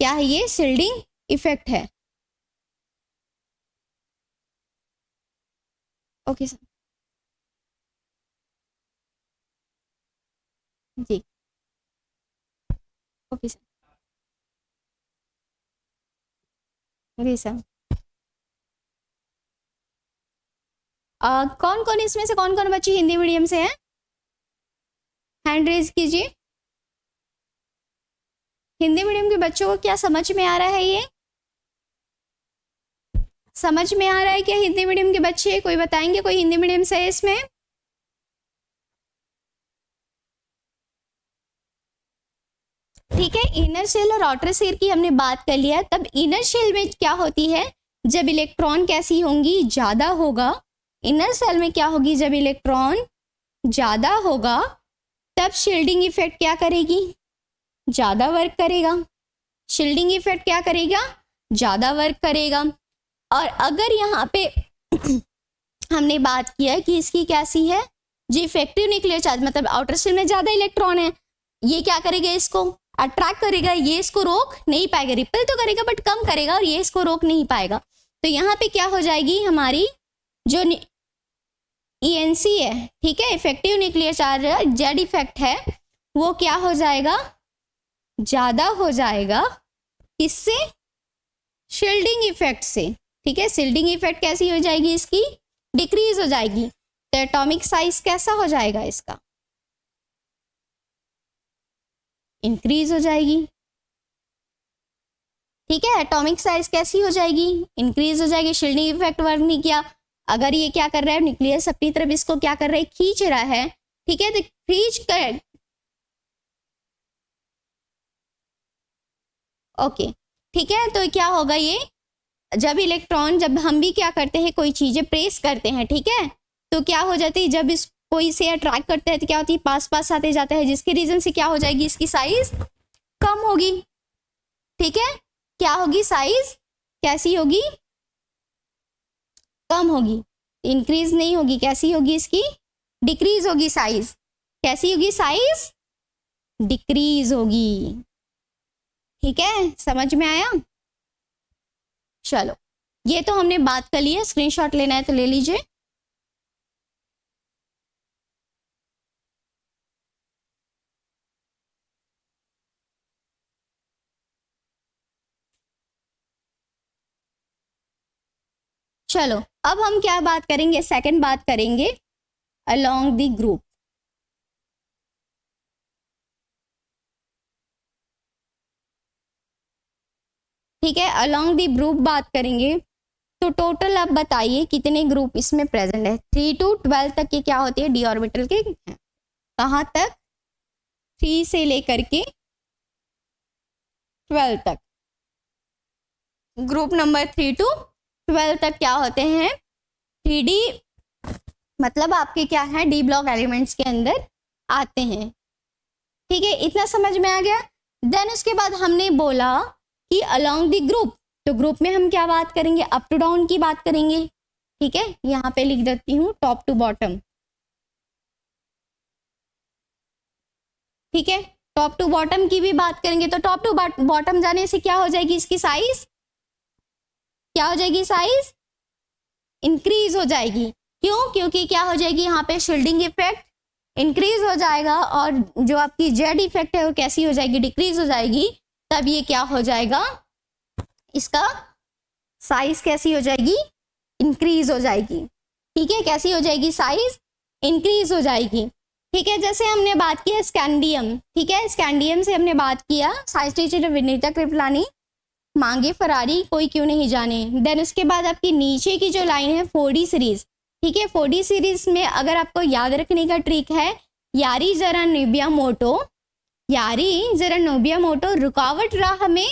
क्या है ये, शील्डिंग इफेक्ट है। ओके सर जी, ओके सर। जी सर। कौन कौन इसमें से कौन कौन बच्चे हिंदी मीडियम से हैं? हैंड रेज कीजिए। हिंदी मीडियम के बच्चों को क्या समझ में आ रहा है? ये समझ में आ रहा है क्या हिंदी मीडियम के बच्चे? कोई बताएंगे कोई हिंदी मीडियम से है इसमें? ठीक है, इनर शेल और आउटर शेल की हमने बात कर लिया। तब इनर शेल में क्या होती है? जब इलेक्ट्रॉन कैसी होंगी? ज्यादा होगा। इनर शेल में क्या होगी? जब इलेक्ट्रॉन ज्यादा होगा तब शील्डिंग इफेक्ट क्या करेगी? ज्यादा वर्क करेगा। शील्डिंग इफेक्ट क्या करेगा? ज्यादा वर्क करेगा। और अगर यहाँ पे हमने बात किया कि इसकी कैसी है, जो इफेक्टिव न्यूक्लियर चार्ज, मतलब आउटर शेल में ज्यादा इलेक्ट्रॉन है, ये क्या करेगा? इसको अट्रैक्ट करेगा, ये इसको रोक नहीं पाएगा। रिपेल तो करेगा बट कम करेगा, और ये इसको रोक नहीं पाएगा। तो यहाँ पे क्या हो जाएगी? हमारी जो ENC है, ठीक है, effective nuclear charge Z effect है, वो क्या हो जाएगा? ज्यादा हो जाएगा। किससे? शील्डिंग इफेक्ट से। ठीक है, शील्डिंग इफेक्ट कैसी हो जाएगी? इसकी डिक्रीज हो जाएगी। तो एटॉमिक साइज कैसा हो जाएगा? इसका इंक्रीज हो जाएगी। ठीक है, एटॉमिक साइज कैसी हो जाएगी? इंक्रीज हो जाएगी। शील्डिंग इफेक्ट वर्क नहीं किया। अगर ये क्या कर रहा है? न्यूक्लियस अपनी तरफ इसको क्या कर रहा है? खींच रहा है। ठीक है, तो खींच कर, ओके, ठीक है, तो क्या होगा? ये जब इलेक्ट्रॉन, जब हम भी क्या करते हैं, कोई चीजें प्रेस करते हैं, ठीक है, तो क्या हो जाती है? जब इस कोई से अट्रैक्ट करते हैं तो क्या होती है? पास पास आते जाता है, जिसके रीजन से क्या हो जाएगी? इसकी साइज कम होगी। ठीक है, क्या होगी? साइज कैसी होगी? कम होगी। इंक्रीज नहीं होगी। कैसी होगी? इसकी डिक्रीज होगी। साइज कैसी होगी? साइज डिक्रीज होगी। ठीक है, समझ में आया? चलो, ये तो हमने बात कर ली है। स्क्रीनशॉट लेना है तो ले लीजिए। चलो, अब हम क्या बात करेंगे? सेकंड बात करेंगे अलोंग द ग्रुप। ठीक है, अलोंग द ग्रुप बात करेंगे। तो टोटल आप बताइए कितने ग्रुप इसमें प्रेजेंट है? 3 to 12 तक के क्या होते हैं? डी ऑर्बिटल के हैं। कहाँ तक? 3 से लेकर के 12 तक। ग्रुप नंबर 3 to 12 तक क्या होते हैं? 3D, मतलब आपके क्या है? डी ब्लॉक एलिमेंट्स के अंदर आते हैं। ठीक है, इतना समझ में आ गया। देन उसके बाद हमने बोला कि अलोंग द ग्रुप, तो ग्रुप में हम क्या बात करेंगे? अप टू डाउन की बात करेंगे। ठीक है, यहाँ पे लिख देती हूँ टॉप टू बॉटम। ठीक है, टॉप टू बॉटम की भी बात करेंगे। तो टॉप टू बॉटम जाने से क्या हो जाएगी? इसकी साइज क्या हो जाएगी? साइज इंक्रीज हो जाएगी। क्यों? क्योंकि क्या हो जाएगी? यहाँ पे शील्डिंग इफेक्ट इंक्रीज हो जाएगा, और जो आपकी जेड इफेक्ट है वो कैसी हो जाएगी? डिक्रीज हो जाएगी। तब ये क्या हो जाएगा? इसका साइज कैसी हो जाएगी? इंक्रीज हो जाएगी। ठीक है, कैसी हो जाएगी? साइज इंक्रीज हो जाएगी। ठीक है, जैसे हमने बात किया स्कैंडियम। ठीक है, स्कैंडियम से हमने बात किया, साइंस टीचर विनीता कृपलानी, मांगे फरारी कोई क्यों नहीं जाने। देन उसके बाद आपकी नीचे की जो लाइन है 4D सीरीज। ठीक है, 4D सीरीज में अगर आपको याद रखने का ट्रिक है, यारी जरा नोबिया मोटो, यारी जरा नोबिया मोटो, रुकावट राह में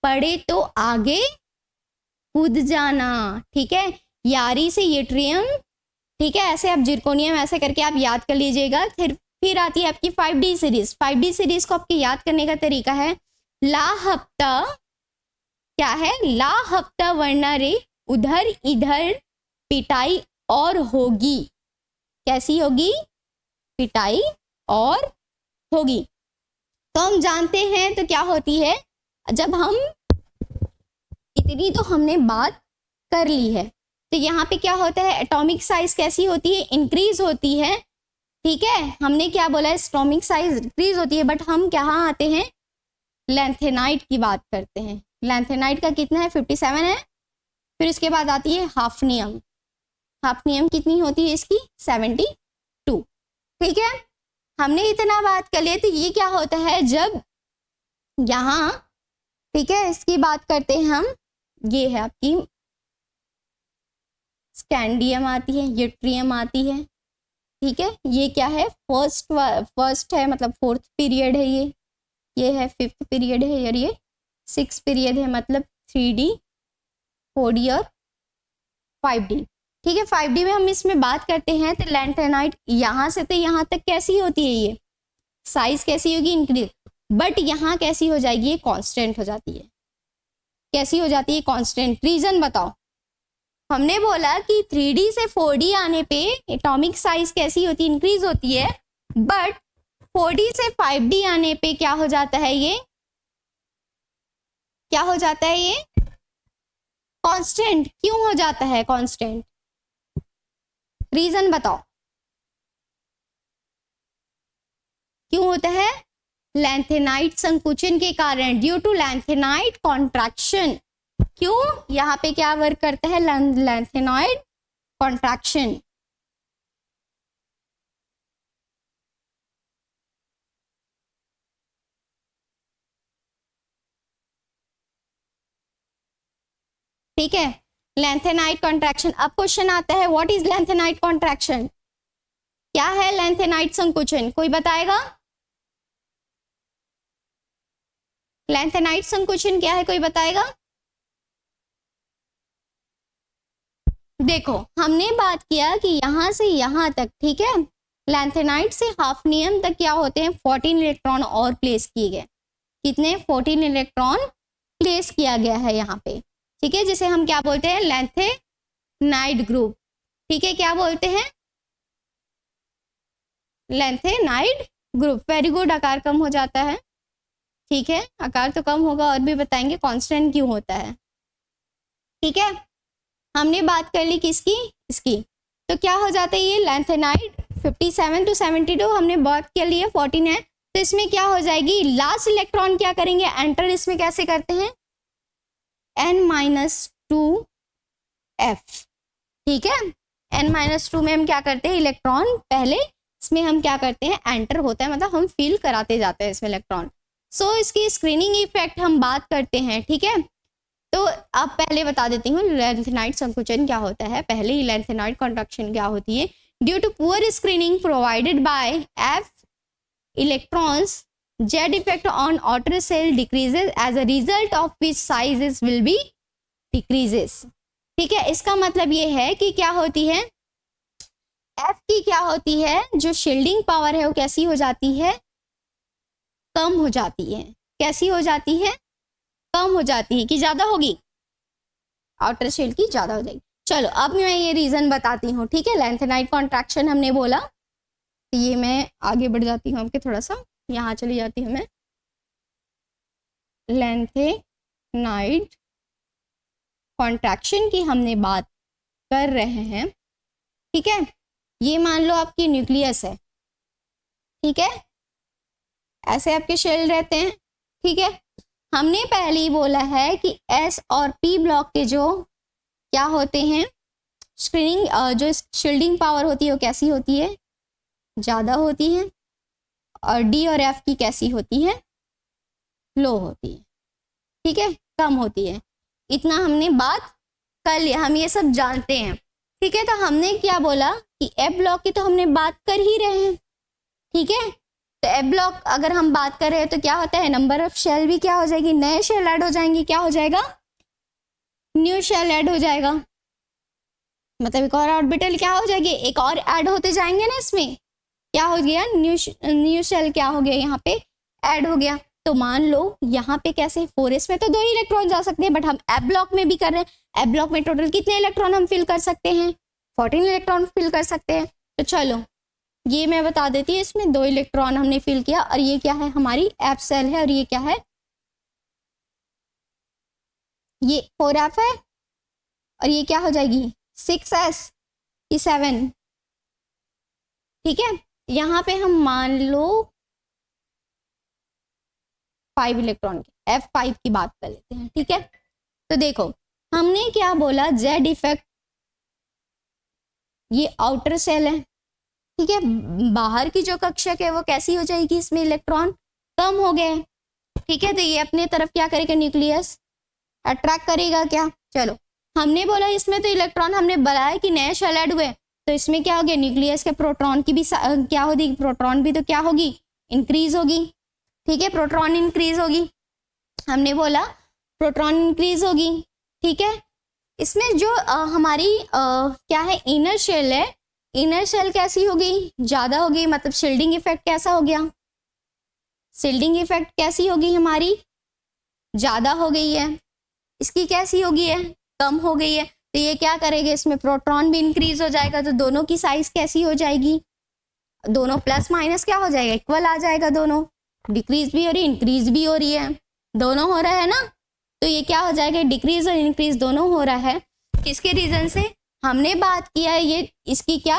पड़े तो आगे कूद जाना। ठीक है, यारी से येट्रियम, ठीक है, ऐसे आप जिरकोनियम ऐसे करके आप याद कर लीजिएगा। फिर आती है आपकी 5D सीरीज। 5D सीरीज को आपके याद करने का तरीका है, ला हफ्ता, क्या है? ला हफ्ता वरना रे, उधर इधर पिटाई और होगी। कैसी होगी? पिटाई और होगी। तो हम जानते हैं तो क्या होती है, जब हम इतनी तो हमने बात कर ली है, तो यहाँ पे क्या होता है? एटॉमिक साइज कैसी होती है? इंक्रीज होती है। ठीक है, हमने क्या बोला? एटॉमिक साइज इंक्रीज होती है, बट हम कहाँ आते हैं? लैंथेनाइट की बात करते हैं। लैंथेनाइट का कितना है? 57 है। फिर उसके बाद आती है हाफनियम। हाफनियम कितनी होती है इसकी? 72। ठीक है, हमने इतना बात कर लिया। तो ये क्या होता है जब यहाँ, ठीक है, इसकी बात करते हैं हम। ये है आपकी स्कैंडियम आती है, यूट्रियम आती है। ठीक है, ये क्या है? फर्स्ट है, मतलब 4th पीरियड है ये है 5th पीरियड है, और ये 6th पीरियड है, मतलब 3D 4D और 5D। ठीक है, 5D में हम इसमें बात करते हैं। तो लैंथेनाइट यहाँ से तो यहाँ तक कैसी होती है? ये साइज कैसी होगी? इंक्रीज। बट यहाँ कैसी हो जाएगी? ये कांस्टेंट हो जाती है। कैसी हो जाती है? कांस्टेंट। रीजन बताओ। हमने बोला कि 3D से 4D आने पे एटॉमिक साइज कैसी होती है? इंक्रीज होती है। बट 4D से 5D आने पे क्या हो जाता है? ये क्या हो जाता है? ये कांस्टेंट। क्यों हो जाता है कांस्टेंट? रीजन बताओ क्यों होता है? लैंथेनाइट संकुचन के कारण, ड्यू टू लैंथेनाइट कॉन्ट्रैक्शन। क्यों? यहाँ पे क्या वर्क करता है? Lanthanide contraction. ठीक है, लैंथेनाइट कॉन्ट्रैक्शन। अब क्वेश्चन आता है, व्हाट इज लैंथेनाइट कॉन्ट्रैक्शन? क्या है लैंथेनाइट संकुचन? कोई बताएगा? लैंथेनाइट संकुचन क्या है? कोई बताएगा? देखो, हमने बात किया कि यहां से यहां तक, ठीक है, लैंथेनाइट से हाफनियम तक क्या होते हैं? 14 इलेक्ट्रॉन और प्लेस किए गए। कितने? 14 इलेक्ट्रॉन प्लेस किया गया है यहाँ पे। ठीक है, जिसे हम क्या बोलते हैं? Lanthanide group. ठीक है, क्या बोलते हैं? Lanthanide group. Very good. आकार कम हो जाता है। ठीक है, आकार तो कम होगा, और भी बताएंगे कांस्टेंट क्यों होता है। ठीक है, हमने बात कर ली किसकी? इसकी। तो क्या हो जाता है? ये लैंथेनाइट 57 to 72 हमने बात कर ली है, 14 है। तो इसमें क्या हो जाएगी? लास्ट इलेक्ट्रॉन क्या करेंगे? एंटर। इसमें कैसे करते हैं? n-2f। ठीक है, n-2 में हम क्या करते हैं? इलेक्ट्रॉन पहले इसमें हम क्या करते हैं? एंटर होता है, मतलब हम फिल कराते जाते हैं इसमें इलेक्ट्रॉन। सो इसकी स्क्रीनिंग इफेक्ट हम बात करते हैं। ठीक है, तो अब पहले बता देती हूँ लैंथेनाइट संकुचन क्या होता है। पहले ही लैंथेनाइट कॉन्ट्रैक्शन क्या होती है? Due to poor screening provided by F electrons, Z effect on outer shell decreases, as a result of which sizes will be decreases. ठीक है, इसका मतलब ये है कि क्या होती है? एफ की क्या होती है? जो शील्डिंग पावर है वो कैसी हो जाती है? कम हो जाती है। कैसी हो जाती है? कम हो जाती है कि ज्यादा होगी? आउटर शील्ड की ज्यादा हो जाएगी। चलो, अब मैं ये रीजन बताती हूँ। ठीक है, लैंथेनाइट कॉन्ट्रैक्शन हमने बोला, तो ये मैं आगे बढ़ जाती हूँ आपके, थोड़ा सा यहाँ चली जाती हूँ मैं। लैंथेनाइट कॉन्ट्रैक्शन की हमने बात कर रहे हैं। ठीक है, ये मान लो आपकी न्यूक्लियस है। ठीक है, ऐसे आपके शेल रहते हैं। ठीक है, हमने पहले ही बोला है कि एस और पी ब्लॉक के जो क्या होते हैं? स्क्रीनिंग, जो शील्डिंग पावर होती है वो कैसी होती है? ज़्यादा होती है। और डी और एफ की कैसी होती है? लो होती है। ठीक है, कम होती है। इतना हमने बात कर लिया, हम ये सब जानते हैं। ठीक है, तो हमने क्या बोला कि एफ ब्लॉक की तो हमने बात कर ही रहे हैं। ठीक है, तो एफ ब्लॉक अगर हम बात कर रहे हैं तो क्या होता है? नंबर ऑफ शेल भी क्या हो जाएगी? नए शेल ऐड हो जाएंगे। क्या हो जाएगा? न्यू शेल ऐड हो जाएगा। मतलब एक और ऑर्बिटल क्या हो जाएगी? एक और ऐड होते जाएंगे ना इसमें। क्या हो गया? न्यू शेल क्या हो गया? यहाँ पे ऐड हो गया। तो मान लो यहाँ पे कैसे 4s में तो 2 इलेक्ट्रॉन जा सकते हैं, बट हम एफ ब्लॉक में भी कर रहे हैं। एफ ब्लॉक में टोटल कितने इलेक्ट्रॉन हम फिल कर सकते हैं? 14 इलेक्ट्रॉन फिल कर सकते हैं। तो चलो ये मैं बता देती हूँ, इसमें 2 इलेक्ट्रॉन हमने फिल किया, और ये क्या है? हमारी एफ सेल है, और ये क्या है? ये 4f है, और ये क्या हो जाएगी? 6s की 7। ठीक है, यहाँ पे हम मान लो 5 इलेक्ट्रॉन के, F5 की बात कर लेते हैं, ठीक है। तो देखो हमने क्या बोला, जेड इफेक्ट, ये आउटर सेल है, ठीक है। बाहर की जो कक्षक है वो कैसी हो जाएगी, इसमें इलेक्ट्रॉन कम हो गए, ठीक है। तो ये अपने तरफ क्या करेगा, न्यूक्लियस अट्रैक्ट करेगा क्या। चलो हमने बोला इसमें तो इलेक्ट्रॉन हमने बनाया कि नए शेल ऐड हुए, तो इसमें क्या हो गया, न्यूक्लियस के प्रोटॉन की भी क्या होगी, प्रोटॉन भी तो क्या होगी, इंक्रीज होगी, ठीक है। प्रोटॉन इंक्रीज होगी, हमने बोला प्रोटॉन इंक्रीज होगी, ठीक है। इसमें जो हमारी क्या है, इनर शेल है, इनर शेल कैसी हो गई, ज्यादा हो गई, मतलब शील्डिंग इफेक्ट कैसा हो गया, शील्डिंग इफेक्ट कैसी होगी हमारी, ज्यादा हो गई है। इसकी कैसी हो गई है, कम हो गई है। तो ये क्या करेगा, इसमें प्रोटॉन भी इंक्रीज हो जाएगा, तो दोनों की साइज कैसी हो जाएगी, दोनों प्लस माइनस क्या हो जाएगा, इक्वल आ जाएगा। दोनों डिक्रीज भी हो रही है, इंक्रीज भी हो रही है, दोनों हो रहा है ना। तो ये क्या हो जाएगा, डिक्रीज और इंक्रीज दोनों हो रहा है। किसके रीजन से, हमने बात किया है ये, इसकी क्या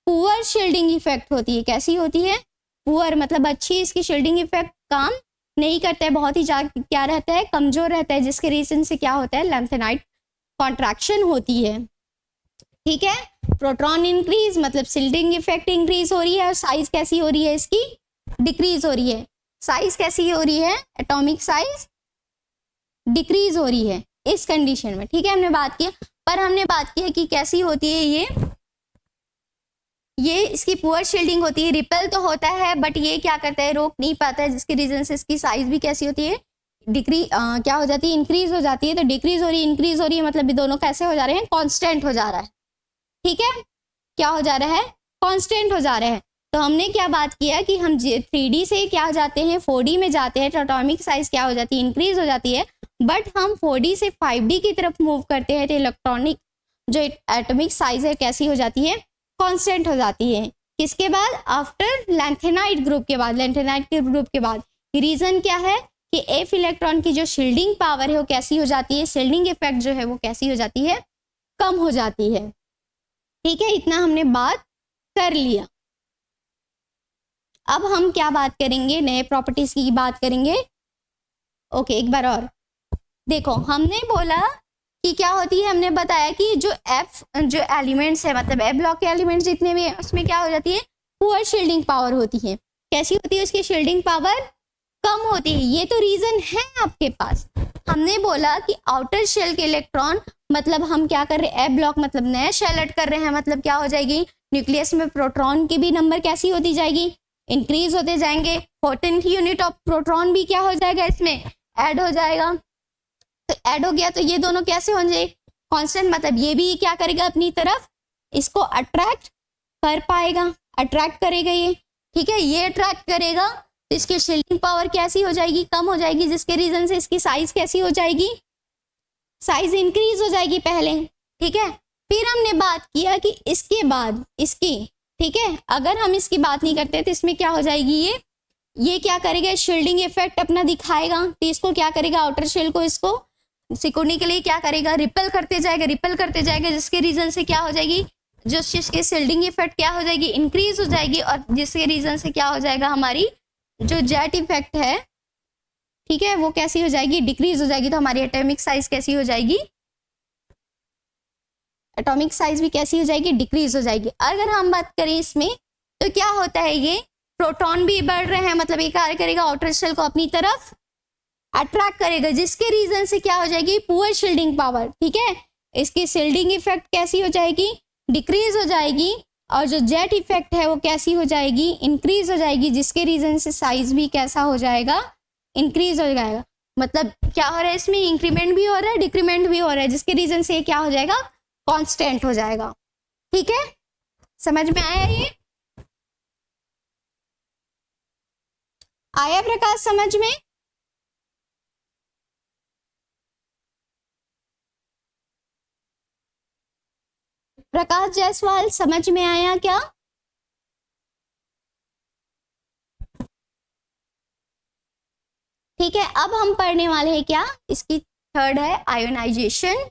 पुअर शील्डिंग इफेक्ट होती है, कैसी होती है, पुअर मतलब अच्छी, इसकी शील्डिंग इफेक्ट काम नहीं करता है, बहुत ही क्या रहता है, कमजोर रहता है, जिसके रीजन से क्या होता है, लैंथेनाइट कॉन्ट्रैक्शन होती है, ठीक है। प्रोटॉन इंक्रीज मतलब शील्डिंग इफेक्ट इंक्रीज हो रही है, और साइज कैसी हो रही है, इसकी डिक्रीज हो रही है। साइज कैसी हो रही है, एटॉमिक साइज डिक्रीज हो रही है इस कंडीशन में, ठीक है। हमने बात किया, पर हमने बात किया कि कैसी होती है ये इसकी पुअर शील्डिंग होती है, रिपेल तो होता है बट ये क्या करता है, रोक नहीं पाता है, जिसके रीजन से इसकी साइज भी कैसी होती है, क्या हो जाती है, इंक्रीज हो जाती है। तो डिक्रीज हो रही है, इंक्रीज हो रही है, मतलब ये दोनों कैसे हो जा रहे हैं, कांस्टेंट हो जा रहा है, ठीक है। क्या हो जा रहा है, कांस्टेंट हो जा रहा है। तो हमने क्या बात किया कि हम 3D से क्या हो जाते हैं, 4D में जाते हैं, तो एटॉमिक साइज क्या हो जाती है, इंक्रीज हो जाती है। बट हम 4D से 5D की तरफ मूव करते हैं, तो इलेक्ट्रॉनिक जो एटॉमिक साइज है कैसी हो जाती है, कांस्टेंट हो जाती है। किसके बाद, आफ्टर लैंथेनाइट ग्रुप के बाद, लैंथेनाइट के ग्रुप के बाद। रीजन क्या है कि एफ इलेक्ट्रॉन की जो शील्डिंग पावर है वो कैसी हो जाती है, शील्डिंग इफेक्ट जो है वो कैसी हो जाती है, कम हो जाती है, ठीक है। इतना हमने बात कर लिया। अब हम क्या बात करेंगे, नए प्रॉपर्टीज की बात करेंगे। ओके, एक बार और देखो, हमने बोला कि क्या होती है, हमने बताया कि जो एलिमेंट्स है, मतलब ए ब्लॉक के एलिमेंट्स जितने भी हैं उसमें क्या हो जाती है, पुअर शील्डिंग पावर होती है। कैसी होती है, उसकी शील्डिंग पावर कम होती है। ये तो रीजन है आपके पास। हमने बोला कि आउटर शेल के इलेक्ट्रॉन, मतलब हम क्या कर रहे हैं, ए ब्लॉक मतलब नया शेल ऐड कर रहे हैं, मतलब क्या हो जाएगी, न्यूक्लियस में प्रोटॉन की भी नंबर कैसी होती जाएगी, इंक्रीज होते जाएंगे। 14th यूनिट ऑफ प्रोटॉन भी क्या हो जाएगा, इसमें ऐड हो जाएगा। तो ऐड हो गया तो ये दोनों कैसे हो जाए, कांस्टेंट, मतलब ये भी क्या करेगा, अपनी तरफ इसको अट्रैक्ट कर पाएगा, अट्रैक्ट करेगा ये, ठीक है। ये अट्रैक्ट करेगा तो इसकी शील्डिंग पावर कैसी हो जाएगी, कम हो जाएगी, जिसके रीजन से इसकी साइज कैसी हो जाएगी, साइज इंक्रीज हो जाएगी पहले, ठीक है। फिर हमने बात किया कि इसके बाद इसकी, ठीक है, अगर हम इसकी बात नहीं करते तो इसमें क्या हो जाएगी, ये क्या करेगा, शील्डिंग इफेक्ट अपना दिखाएगा। तो इसको क्या करेगा, आउटर शेल को इसको सिकुड़ने के लिए क्या करेगा, रिपेल करते जाएगा, रिपेल करते जाएगा, जिसके रीजन से क्या हो जाएगी, जो इसके शील्डिंग इफेक्ट क्या हो जाएगी, इंक्रीज हो जाएगी, और जिसके रीजन से क्या हो जाएगा, हमारी जो जेट इफेक्ट है, ठीक है, वो कैसी हो जाएगी, डिक्रीज हो जाएगी। तो हमारी एटॉमिक साइज कैसी हो जाएगी, एटॉमिक साइज भी कैसी हो जाएगी, डिक्रीज हो जाएगी। अगर हम बात करें इसमें तो क्या होता है, ये प्रोटॉन भी बढ़ रहे हैं, मतलब ये कार्य करेगा, आउटर शेल को अपनी तरफ अट्रैक्ट करेगा, जिसके रीजन से क्या हो जाएगी, पुअर शील्डिंग पावर, ठीक है। इसकी शील्डिंग इफेक्ट कैसी हो जाएगी, डिक्रीज हो जाएगी, और जो जेट इफेक्ट है वो कैसी हो जाएगी, इंक्रीज हो जाएगी, जिसके रीजन से साइज भी कैसा हो जाएगा, इंक्रीज हो जाएगा। मतलब क्या हो रहा है, इसमें इंक्रीमेंट भी हो रहा है, डिक्रीमेंट भी हो रहा है, जिसके रीजन से क्या हो जाएगा, कांस्टेंट हो जाएगा, ठीक है। समझ में आया, ये आया प्रकाश समझ में। प्रकाश जायसवाल समझ में आया क्या, ठीक है। अब हम पढ़ने वाले हैं क्या, इसकी थर्ड है आयोनाइजेशन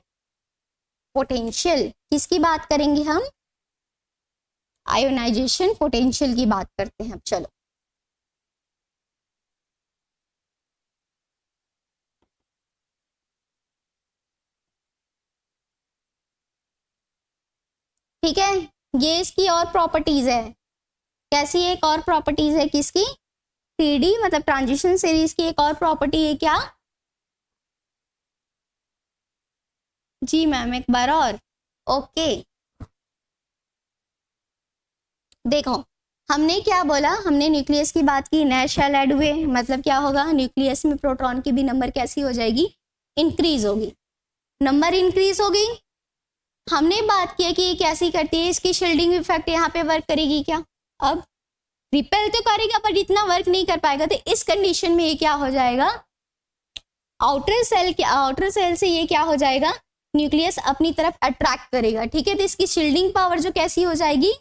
पोटेंशियल। किसकी बात करेंगे हम, आयोनाइजेशन पोटेंशियल की बात करते हैं। अब चलो ठीक है, ये इसकी और प्रॉपर्टीज है। कैसी है? एक और प्रॉपर्टीज है किसकी? 3D मतलब ट्रांजिशन सीरीज की एक और प्रॉपर्टी है क्या? जी मैम, एक बार और। ओके, देखो हमने क्या बोला, हमने न्यूक्लियस की बात की, नए शेल ऐड हुए, मतलब क्या होगा, न्यूक्लियस में प्रोटॉन की भी नंबर कैसी हो जाएगी? इंक्रीज होगी, नंबर इंक्रीज होगी। हमने बात किया कि ये कैसी करती है, इसकी शील्डिंग इफेक्ट यहाँ पे वर्क करेगी क्या? अब रिपेल तो करेगा पर इतना वर्क नहीं कर पाएगा, तो इस कंडीशन में ये क्या हो जाएगा, आउटर सेल से ये क्या हो जाएगा, न्यूक्लियस अपनी तरफ अट्रैक्ट करेगा। ठीक है, तो इसकी शील्डिंग पावर जो कैसी हो जाएगी,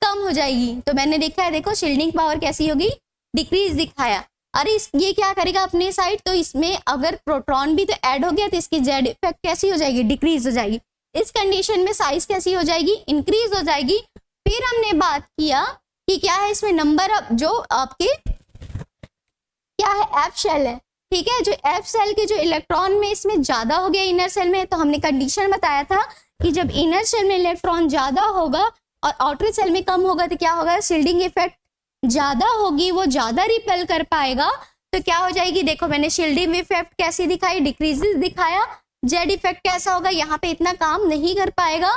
कम हो जाएगी। तो मैंने देखा है, देखो शील्डिंग पावर कैसी होगी, डिक्रीज दिखाया। अरे ये क्या करेगा अपने साइड, तो इसमें अगर प्रोटॉन भी तो ऐड हो गया तो इसकी जेड इफेक्ट कैसी हो जाएगी, डिक्रीज हो जाएगी। इस कंडीशन में साइज कैसी हो जाएगी, इंक्रीज हो जाएगी। फिर हमने बात किया कि क्या है इसमें नंबर ऑफ जो आपके क्या है, एफ शेल है। ठीक है, जो एफ सेल के जो इलेक्ट्रॉन में इसमें ज्यादा हो गया इनर सेल में, तो हमने कंडीशन बताया था कि जब इनर सेल में इलेक्ट्रॉन ज्यादा होगा और आउटर सेल में कम होगा तो क्या होगा, शील्डिंग इफेक्ट ज्यादा होगी, वो ज्यादा रिपेल कर पाएगा। तो क्या हो जाएगी, देखो मैंने शील्डिंग इफेक्ट कैसी दिखाई, डिक्रीजेस दिखाया। जेड इफेक्ट कैसा होगा, यहाँ पे इतना काम नहीं कर पाएगा,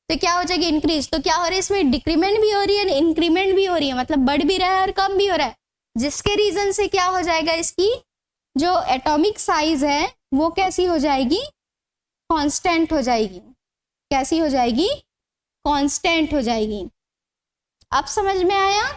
तो क्या हो जाएगी, इंक्रीज। तो क्या हो रहा है इसमें, डिक्रीमेंट भी हो रही है, इंक्रीमेंट भी हो रही है, मतलब बढ़ भी रहा है और कम भी हो रहा है, जिसके रीजन से क्या हो जाएगा, इसकी जो एटॉमिक साइज है वो कैसी हो जाएगी, कांस्टेंट हो जाएगी। कैसी हो जाएगी, कांस्टेंट हो जाएगी। अब समझ में आया?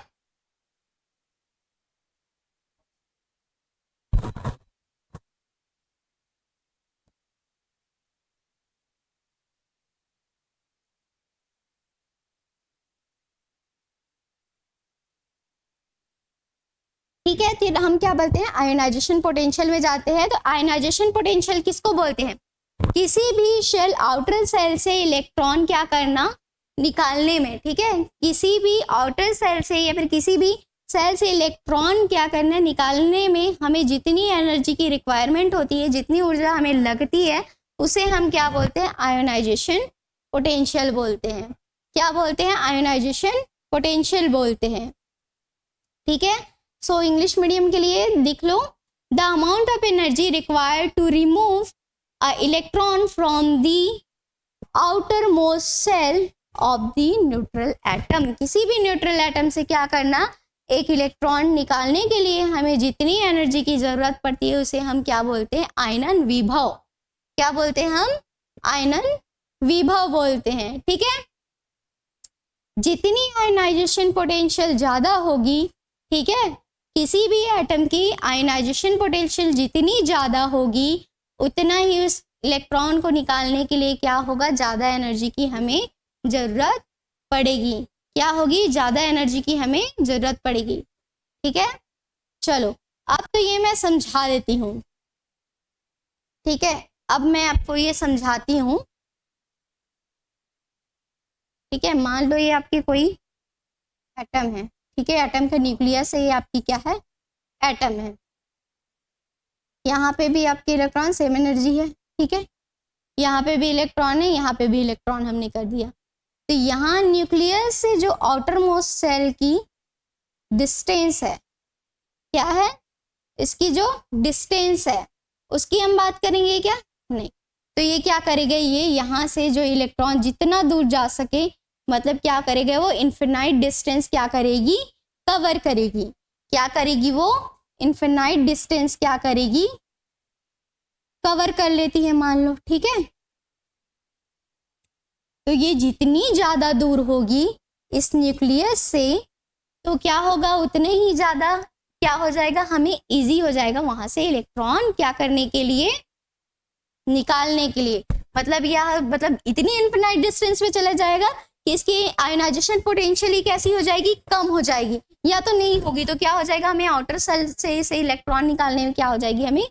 ठीक है, फिर हम क्या बोलते हैं, आयोनाइजेशन पोटेंशियल में जाते हैं। तो आयोनाइजेशन पोटेंशियल किसको बोलते हैं, किसी भी शेल आउटर सेल से इलेक्ट्रॉन क्या करना, निकालने में। ठीक है, किसी भी आउटर सेल से या फिर किसी भी सेल से इलेक्ट्रॉन क्या करना, निकालने में हमें जितनी एनर्जी की रिक्वायरमेंट होती है, जितनी ऊर्जा हमें लगती है, उसे हम क्या बोलते हैं, आयोनाइजेशन पोटेंशियल बोलते हैं। क्या बोलते हैं, आयोनाइजेशन पोटेंशियल बोलते हैं। ठीक है, सो इंग्लिश मीडियम के लिए लिख लो, the amount of energy required to remove a electron from the outermost shell of the neutral atom. किसी भी न्यूट्रल एटम से क्या करना, एक इलेक्ट्रॉन निकालने के लिए हमें जितनी एनर्जी की जरूरत पड़ती है उसे हम क्या बोलते हैं, आयनन विभव। क्या बोलते हैं हम, आयनन विभव बोलते हैं। ठीक है, जितनी आयनाइजेशन पोटेंशियल ज्यादा होगी, ठीक है, किसी भी एटम की आयनाइजेशन पोटेंशियल जितनी ज्यादा होगी, उतना ही उस इलेक्ट्रॉन को निकालने के लिए क्या होगा, ज्यादा एनर्जी की हमें जरूरत पड़ेगी। क्या होगी, ज्यादा एनर्जी की हमें जरूरत पड़ेगी। ठीक है, चलो अब तो ये मैं समझा देती हूँ। ठीक है, अब मैं आपको ये समझाती हूँ। ठीक है, मान लो ये आपकी कोई एटम है। ठीक है, एटम का न्यूक्लियस है, ये आपकी क्या है, एटम है। यहाँ पे भी आपके इलेक्ट्रॉन सेम एनर्जी है। ठीक है, यहाँ पे भी इलेक्ट्रॉन है, यहाँ पे भी इलेक्ट्रॉन हमने कर दिया। तो यहाँ न्यूक्लियस से जो आउटर मोस्ट सेल की डिस्टेंस है, क्या है, इसकी जो डिस्टेंस है उसकी हम बात करेंगे क्या, नहीं। तो ये क्या करेगा, ये यहाँ से जो इलेक्ट्रॉन जितना दूर जा सके, मतलब क्या करेगा, वो इन्फिनाइट डिस्टेंस क्या करेगी, कवर करेगी। क्या करेगी, वो इन्फिनाइट डिस्टेंस क्या करेगी, कवर कर लेती है, मान लो। ठीक है, तो ये जितनी ज्यादा दूर होगी इस न्यूक्लियस से, तो क्या होगा, उतने ही ज्यादा क्या हो जाएगा, हमें इजी हो जाएगा वहां से इलेक्ट्रॉन क्या करने के लिए, निकालने के लिए। मतलब यह मतलब इतनी इन्फिनाइट डिस्टेंस में चला जाएगा कि इसकी आयोनाइजेशन पोटेंशियली कैसी हो जाएगी, कम हो जाएगी, या तो नहीं होगी। तो क्या हो जाएगा, हमें आउटर सेल से इलेक्ट्रॉन निकालने में क्या हो जाएगी, हमें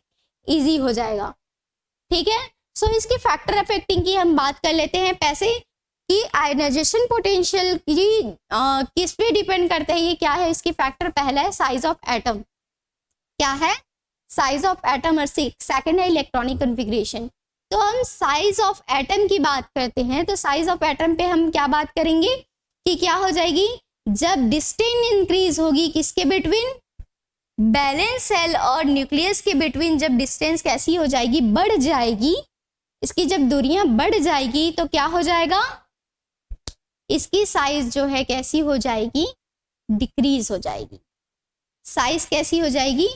इजी हो जाएगा। ठीक है, सो इसकी फैक्टर अफेक्टिंग की हम बात कर लेते हैं पैसे कि आयोनाइजेशन पोटेंशियल की किस पे डिपेंड करता है, ये क्या है, इसकी फैक्टर पहला है साइज ऑफ एटम। क्या है, साइज ऑफ एटम, और सेकंड है इलेक्ट्रॉनिक कॉन्फ़िगरेशन। तो हम साइज ऑफ एटम की बात करते हैं, तो साइज ऑफ एटम पे हम क्या बात करेंगे कि क्या हो जाएगी, जब डिस्टेंस इंक्रीज होगी किसके बिटवीन, बैलेंस सेल और न्यूक्लियस के बिटवीन जब डिस्टेंस कैसी हो जाएगी, बढ़ जाएगी, इसकी जब दूरियां बढ़ जाएगी तो क्या हो जाएगा, इसकी साइज जो है कैसी हो जाएगी, डिक्रीज हो जाएगी। साइज कैसी हो जाएगी,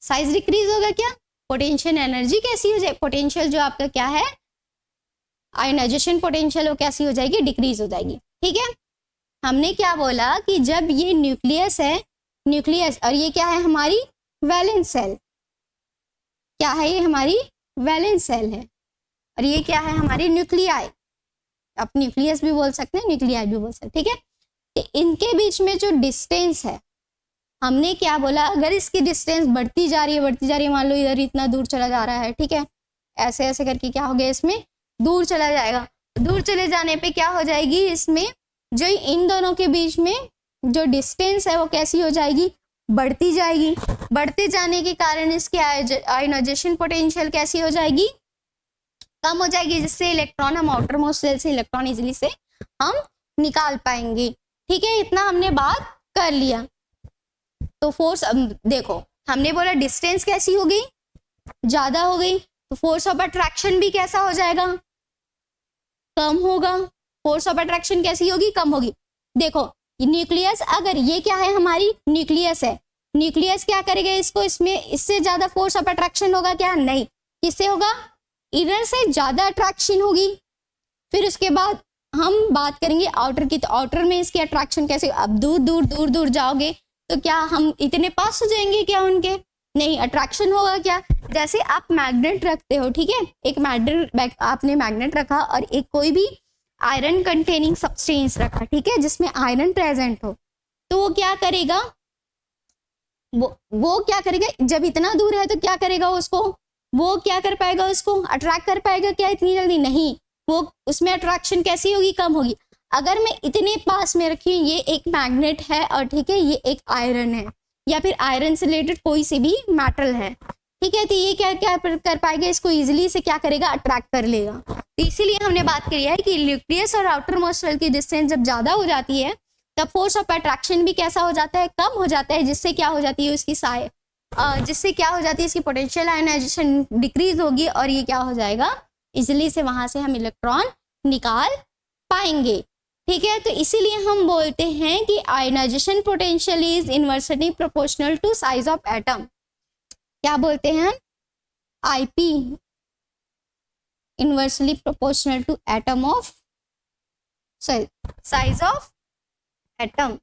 साइज डिक्रीज होगा क्या, पोटेंशियल एनर्जी कैसी हो जाए, पोटेंशियल जो आपका क्या है आयनाइजेशन पोटेंशियल वो कैसी हो जाएगी, डिक्रीज हो जाएगी। ठीक है, हमने क्या बोला कि जब ये न्यूक्लियस है, न्यूक्लियस और ये क्या है हमारी वैलेंस सेल, क्या है ये हमारी वैलेंस सेल है, और ये क्या है हमारी न्यूक्लियाई, आप न्यूक्लियस भी बोल सकते हैं न्यूक्लियाई भी बोल सकते हैं। ठीक है, तो इनके बीच में जो डिस्टेंस है, हमने क्या बोला, अगर इसकी डिस्टेंस बढ़ती जा रही है, मान लो इधर इतना दूर चला जा रहा है, ठीक है, ऐसे ऐसे करके क्या हो गया, इसमें दूर चला जाएगा, दूर चले जाने पे क्या हो जाएगी, इसमें जो इन दोनों के बीच में जो डिस्टेंस है वो कैसी हो जाएगी, बढ़ती जाएगी, बढ़ते जाने के कारण इसकी आयनाइजेशन पोटेंशियल कैसी हो जाएगी, कम हो जाएगी, जिससे इलेक्ट्रॉन हम आउटर मोस्ट सेल से इलेक्ट्रॉन इजीली से हम निकाल पाएंगे। ठीक है, इतना हमने बात कर लिया। तो फोर्स देखो, हमने बोला डिस्टेंस कैसी हो गई, ज्यादा हो गई, तो फोर्स ऑफ अट्रैक्शन भी कैसा हो जाएगा, कम होगा। फोर्स ऑफ अट्रैक्शन कैसी होगी, कम होगी। देखो न्यूक्लियस, अगर ये क्या है हमारी न्यूक्लियस है, न्यूक्लियस क्या करेगा, इसको इसमें इससे ज्यादा फोर्स ऑफ अट्रैक्शन होगा क्या, नहीं, किससे होगा, इनर से ज्यादा अट्रैक्शन होगी। फिर उसके बाद हम बात करेंगे आउटर की, तो आउटर में इसकी अट्रैक्शन कैसे, अब दूर दूर दूर दूर जाओगे तो क्या हम इतने पास हो जाएंगे क्या उनके, नहीं, अट्रैक्शन होगा क्या, जैसे आप मैग्नेट रखते हो, ठीक है, एक मैग्नेट, आपने मैग्नेट रखा और एक कोई भी आयरन कंटेनिंग सब्सटेंस रखा, ठीक है, जिसमें आयरन प्रेजेंट हो, तो वो क्या करेगा, वो क्या करेगा, जब इतना दूर है तो क्या करेगा उसको, वो क्या कर पाएगा, उसको अट्रैक्ट कर पाएगा क्या इतनी जल्दी, नहीं, वो उसमें अट्रैक्शन कैसी होगी, कम होगी। अगर मैं इतने पास में रखी हूँ, ये एक मैग्नेट है और ठीक है, ये एक आयरन है या फिर आयरन से रिलेटेड कोई से भी मेटल है, ठीक है, तो ये क्या क्या कर पाएगा, इसको इजीली से क्या करेगा, अट्रैक्ट कर लेगा। तो इसीलिए हमने बात करी है कि न्यूक्लियस और आउटर मोस्ट शेल की डिस्टेंस जब ज्यादा हो जाती है तब फोर्स ऑफ अट्रैक्शन भी कैसा हो जाता है, कम हो जाता है, जिससे क्या हो जाती है उसकी जिससे क्या हो जाती है इसकी पोटेंशियल आयनाइजेशन डिक्रीज होगी और ये क्या हो जाएगा, इजिली से वहां से हम इलेक्ट्रॉन निकाल पाएंगे। ठीक है, तो इसीलिए हम बोलते हैं कि ionisation potential is inversely proportional to size of atom. क्या बोलते हैं, IP inversely proportional to atom of size of atom.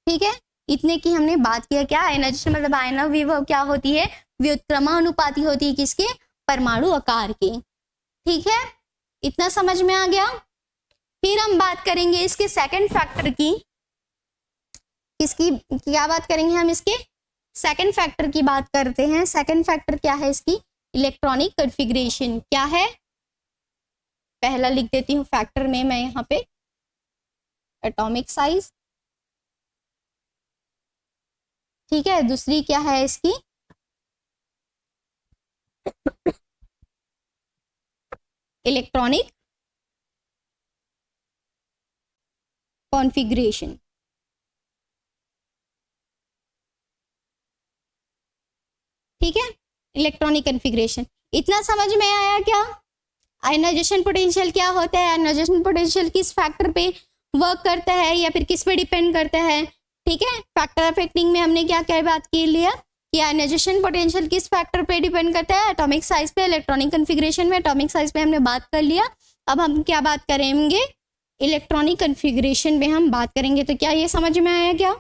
ठीक है, इतने की हमने बात किया। क्या आयनाइजेशन मतलब आयना विभव क्या होती है, व्युत्क्रमानुपाती होती है किसके, परमाणु आकार के। ठीक है, इतना समझ में आ गया। फिर हम बात करेंगे इसके सेकंड फैक्टर की, इसकी क्या बात करेंगे हम, इसके सेकंड फैक्टर की बात करते हैं। सेकंड फैक्टर क्या है इसकी, इलेक्ट्रॉनिक कॉन्फ़िगरेशन। क्या है, पहला लिख देती हूँ फैक्टर में मैं यहाँ पे, एटॉमिक साइज। ठीक है, दूसरी क्या है इसकी, इलेक्ट्रॉनिक कॉन्फ़िगरेशन। ठीक है, इलेक्ट्रॉनिक कॉन्फ़िगरेशन। इतना समझ में आया क्या, आयनाइजेशन पोटेंशियल क्या होता है, आयनाइजेशन पोटेंशियल किस फैक्टर पे वर्क करता है या फिर किस पे डिपेंड करता है। ठीक है, फैक्टर अफेक्टिंग में हमने क्या क्या बात की लिया कि आयनाइजेशन पोटेंशियल किस फैक्टर पे डिपेंड करता है, एटॉमिक साइज पे। इलेक्ट्रॉनिक कॉन्फ़िगरेशन में एटॉमिक साइज पे हमने बात कर लिया। अब हम क्या बात करेंगे, इलेक्ट्रॉनिक कॉन्फ़िगरेशन में हम बात करेंगे। तो क्या ये समझ में आया क्या,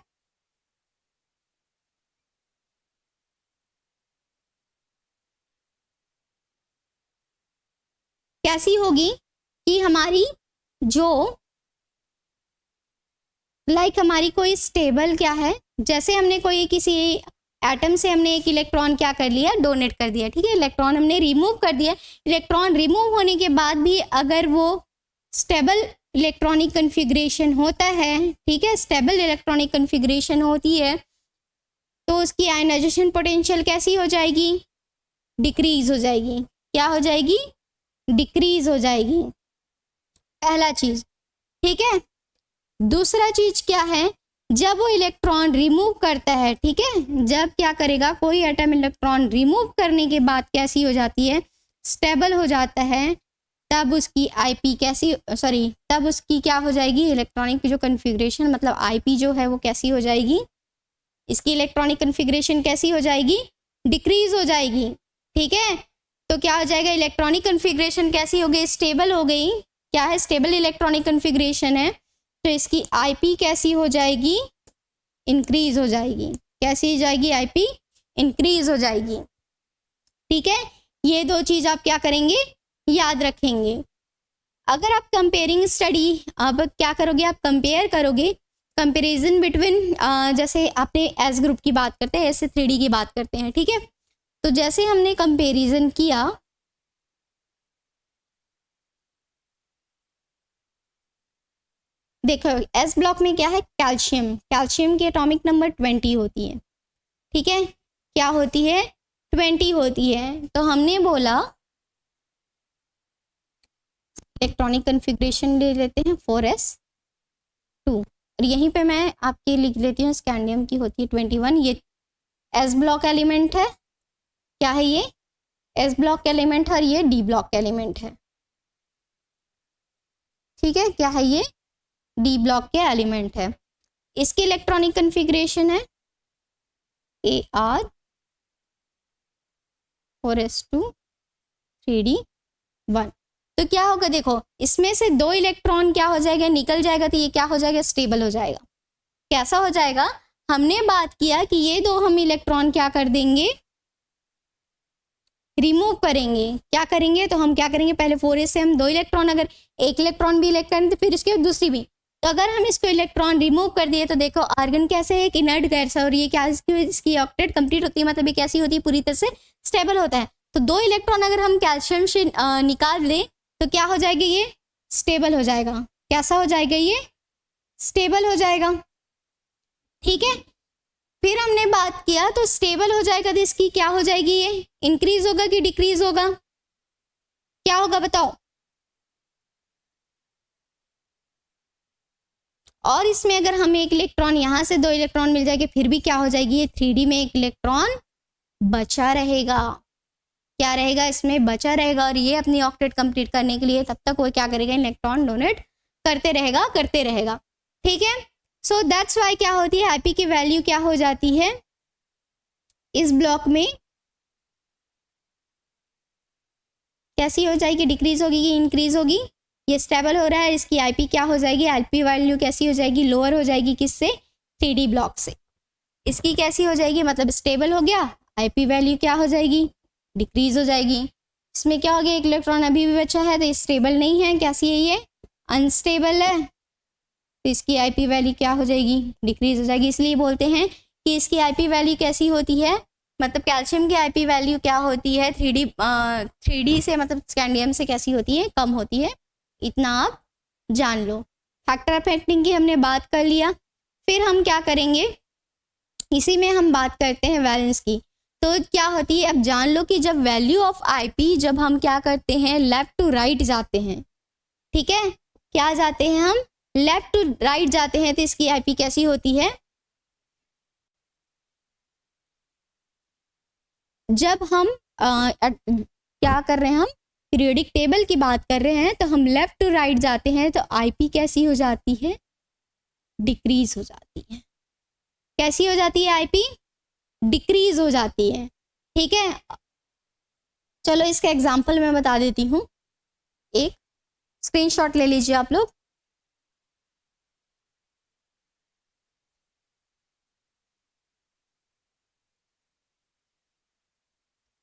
कैसी होगी कि हमारी जो हमारी कोई स्टेबल क्या है, जैसे हमने कोई किसी एटम से हमने एक इलेक्ट्रॉन क्या कर लिया, डोनेट कर दिया। ठीक है, इलेक्ट्रॉन हमने रिमूव कर दिया। इलेक्ट्रॉन रिमूव होने के बाद भी अगर वो स्टेबल इलेक्ट्रॉनिक कन्फिग्रेशन होता है, ठीक है, स्टेबल इलेक्ट्रॉनिक कन्फिग्रेशन होती है, तो उसकी आयनाइजेशन पोटेंशियल कैसी हो जाएगी? डिक्रीज हो जाएगी। क्या हो जाएगी? डिक्रीज हो जाएगी, पहला चीज, ठीक है। दूसरा चीज क्या है? जब वो इलेक्ट्रॉन रिमूव करता है, ठीक है, जब क्या करेगा, कोई एटम इलेक्ट्रॉन रिमूव करने के बाद कैसी हो जाती है? स्टेबल हो जाता है, तब उसकी आईपी कैसी, सॉरी, तब उसकी क्या हो जाएगी? इलेक्ट्रॉनिक जो कन्फिग्रेशन, मतलब आईपी जो है वो कैसी हो जाएगी? इसकी इलेक्ट्रॉनिक कन्फिग्रेशन कैसी हो जाएगी? डिक्रीज हो जाएगी, ठीक है। तो क्या हो जाएगा? इलेक्ट्रॉनिक कन्फिग्रेशन कैसी हो गई? स्टेबल हो गई। क्या है? स्टेबल इलेक्ट्रॉनिक कन्फिग्रेशन है, तो इसकी आईपी कैसी हो जाएगी? इंक्रीज हो जाएगी। कैसी हो जाएगी? आईपी इंक्रीज हो जाएगी, ठीक है। ये दो चीज आप क्या करेंगे? याद रखेंगे। अगर आप कंपेयरिंग स्टडी, अब क्या करोगे? आप कंपेयर करोगे, कंपेरिजन बिटवीन, जैसे आपने एस ग्रुप की बात करते हैं, ऐसे 3D की बात करते हैं, ठीक है। तो जैसे हमने कंपेरिजन किया, देखो एस ब्लॉक में क्या है? कैल्शियम, कैल्शियम की एटॉमिक नंबर 20 होती है, ठीक है। क्या होती है? 20 होती है। तो हमने बोला इलेक्ट्रॉनिक कन्फिग्रेशन ले लेते हैं 4s2, और यहीं पे मैं आपके लिख लेती हूँ, स्कैंडियम की होती है 21। ये एस ब्लॉक एलिमेंट है। क्या है ये? एस ब्लॉक एलिमेंट है, और ये डी ब्लॉक एलिमेंट है, ठीक है। क्या है ये? डी ब्लॉक के एलिमेंट है। इसकी इलेक्ट्रॉनिक कन्फिग्रेशन है AR 4s2 3d1। तो क्या होगा? देखो इसमें से 2 इलेक्ट्रॉन क्या हो जाएगा? निकल जाएगा, तो ये क्या हो जाएगा? स्टेबल हो जाएगा। कैसा हो जाएगा? हमने बात किया कि ये 2 हम इलेक्ट्रॉन क्या कर देंगे? रिमूव करेंगे। क्या करेंगे? तो हम क्या करेंगे? पहले 4s से हम 2 इलेक्ट्रॉन, अगर एक इलेक्ट्रॉन भी इलेक्ट करें तो फिर इसके दूसरी भी, तो अगर हम इसको इलेक्ट्रॉन रिमूव कर दिए तो देखो आर्गन कैसे है? एक इनर्ट गैस है, और ये क्या, इसकी ऑक्टेट कंप्लीट होती है, मतलब ये कैसी होती है? पूरी तरह से स्टेबल होता है। तो 2 इलेक्ट्रॉन अगर हम कैल्शियम से निकाल लें तो क्या हो जाएगा? ये स्टेबल हो जाएगा। कैसा हो जाएगा? ये स्टेबल हो जाएगा, ठीक है। फिर हमने बात किया, तो स्टेबल हो जाएगा तो इसकी क्या हो जाएगी? ये इंक्रीज होगा कि डिक्रीज होगा? क्या होगा बताओ? और इसमें अगर हमें एक इलेक्ट्रॉन, यहाँ से 2 इलेक्ट्रॉन मिल जाएंगे, फिर भी क्या हो जाएगी? ये 3D में एक इलेक्ट्रॉन बचा रहेगा। क्या रहेगा? इसमें बचा रहेगा, और ये अपनी ऑक्टेट कंप्लीट करने के लिए तब तक वो क्या करेगा? इलेक्ट्रॉन डोनेट करते रहेगा, करते रहेगा, ठीक है। सो दैट्स वाई क्या होती है? आईपी की वैल्यू क्या हो जाती है इस ब्लॉक में? कैसी हो जाएगी? डिक्रीज होगी कि इंक्रीज होगी? ये स्टेबल हो रहा है, इसकी आईपी क्या हो जाएगी? आईपी वैल्यू कैसी हो जाएगी? लोअर हो जाएगी। किससे? 3D ब्लॉक से। इसकी कैसी हो जाएगी? मतलब स्टेबल हो गया, आईपी वैल्यू क्या हो जाएगी? डिक्रीज हो जाएगी। इसमें क्या हो गया? एक इलेक्ट्रॉन अभी भी बचा है, तो स्टेबल नहीं है। कैसी है ये? अनस्टेबल है, तो इसकी आईपी वैल्यू क्या हो जाएगी? डिक्रीज हो जाएगी। इसलिए बोलते हैं कि इसकी आईपी वैल्यू कैसी होती है, मतलब कैल्शियम की आईपी वैल्यू क्या होती है? 3D से, मतलब स्कैंडियम से कैसी होती है? कम होती है। इतना आप जान लो। फैक्टर ऑफ एक्टिंग की हमने बात कर लिया। फिर हम क्या करेंगे? इसी में हम बात करते हैं वैलेंस की। तो क्या होती है? अब जान लो कि जब वैल्यू ऑफ आईपी, जब हम क्या करते हैं? लेफ्ट टू राइट जाते हैं, ठीक है। क्या जाते हैं हम? लेफ्ट टू राइट जाते हैं, तो इसकी आईपी कैसी होती है? जब हम क्या कर रहे हैं? हम पीरियोडिक टेबल की बात कर रहे हैं, तो हम लेफ्ट टू राइट जाते हैं, तो आईपी कैसी हो जाती है? डिक्रीज हो जाती है। कैसी हो जाती है? आईपी डिक्रीज हो जाती है, ठीक है। चलो इसका एग्जांपल मैं बता देती हूँ। एक स्क्रीनशॉट ले लीजिए आप लोग।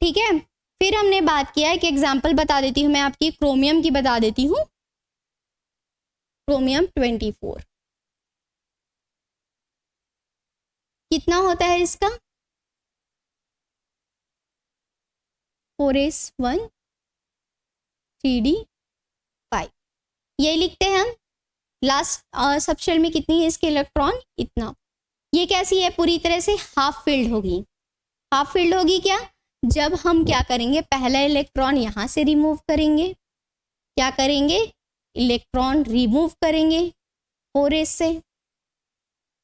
ठीक है। फिर हमने बात किया है कि एग्जाम्पल बता देती हूँ मैं आपकी, क्रोमियम की बता देती हूँ। क्रोमियम 24 कितना होता है इसका? 4s1 3d5, यही लिखते हैं हम। लास्ट सब शेल में कितनी है इसके इलेक्ट्रॉन, इतना। ये कैसी है, पूरी तरह से हाफ फिल्ड होगी। हाफ फिल्ड होगी क्या, जब हम क्या करेंगे, पहला इलेक्ट्रॉन यहाँ से रिमूव करेंगे, क्या करेंगे, इलेक्ट्रॉन रिमूव करेंगे 4s से,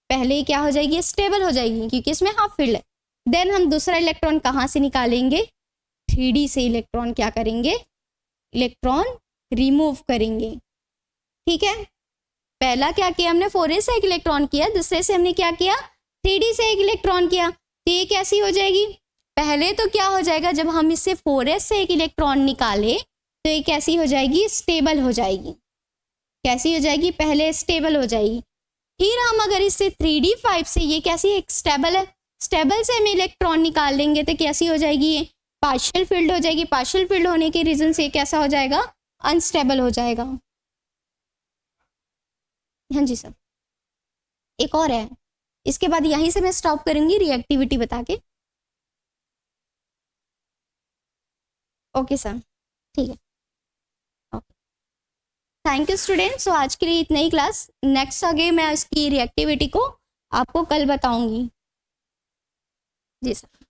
पहले क्या हो जाएगी, स्टेबल हो जाएगी क्योंकि इसमें हाफ फील्ड है। देन हम दूसरा इलेक्ट्रॉन कहाँ से निकालेंगे, 3d से इलेक्ट्रॉन क्या करेंगे, इलेक्ट्रॉन रिमूव करेंगे। ठीक है, पहला क्या किया हमने, 4s से एक इलेक्ट्रॉन किया, दूसरे से हमने क्या किया, 3d से एक इलेक्ट्रॉन किया। तो ये कैसी हो जाएगी, पहले तो क्या हो जाएगा, जब हम इससे 4s से एक इलेक्ट्रॉन निकाले तो ये कैसी हो जाएगी, स्टेबल हो जाएगी। कैसी हो जाएगी, पहले स्टेबल हो जाएगी। फिर हम अगर इससे 3d5 से, ये कैसी है, स्टेबल है, स्टेबल से हम इलेक्ट्रॉन निकाल लेंगे तो कैसी हो जाएगी, ये पार्शियल फील्ड हो जाएगी। पार्शियल फील्ड होने के रीजन से कैसा हो जाएगा, अनस्टेबल हो जाएगा। हाँ जी सर, एक और है, इसके बाद यहीं से मैं स्टॉप करूंगी रिएक्टिविटी बता के। ओके सर, ठीक है, ओके, थैंक यू स्टूडेंट। सो आज के लिए इतना ही क्लास, नेक्स्ट आगे मैं इसकी रिएक्टिविटी को आपको कल बताऊंगी। जी सर।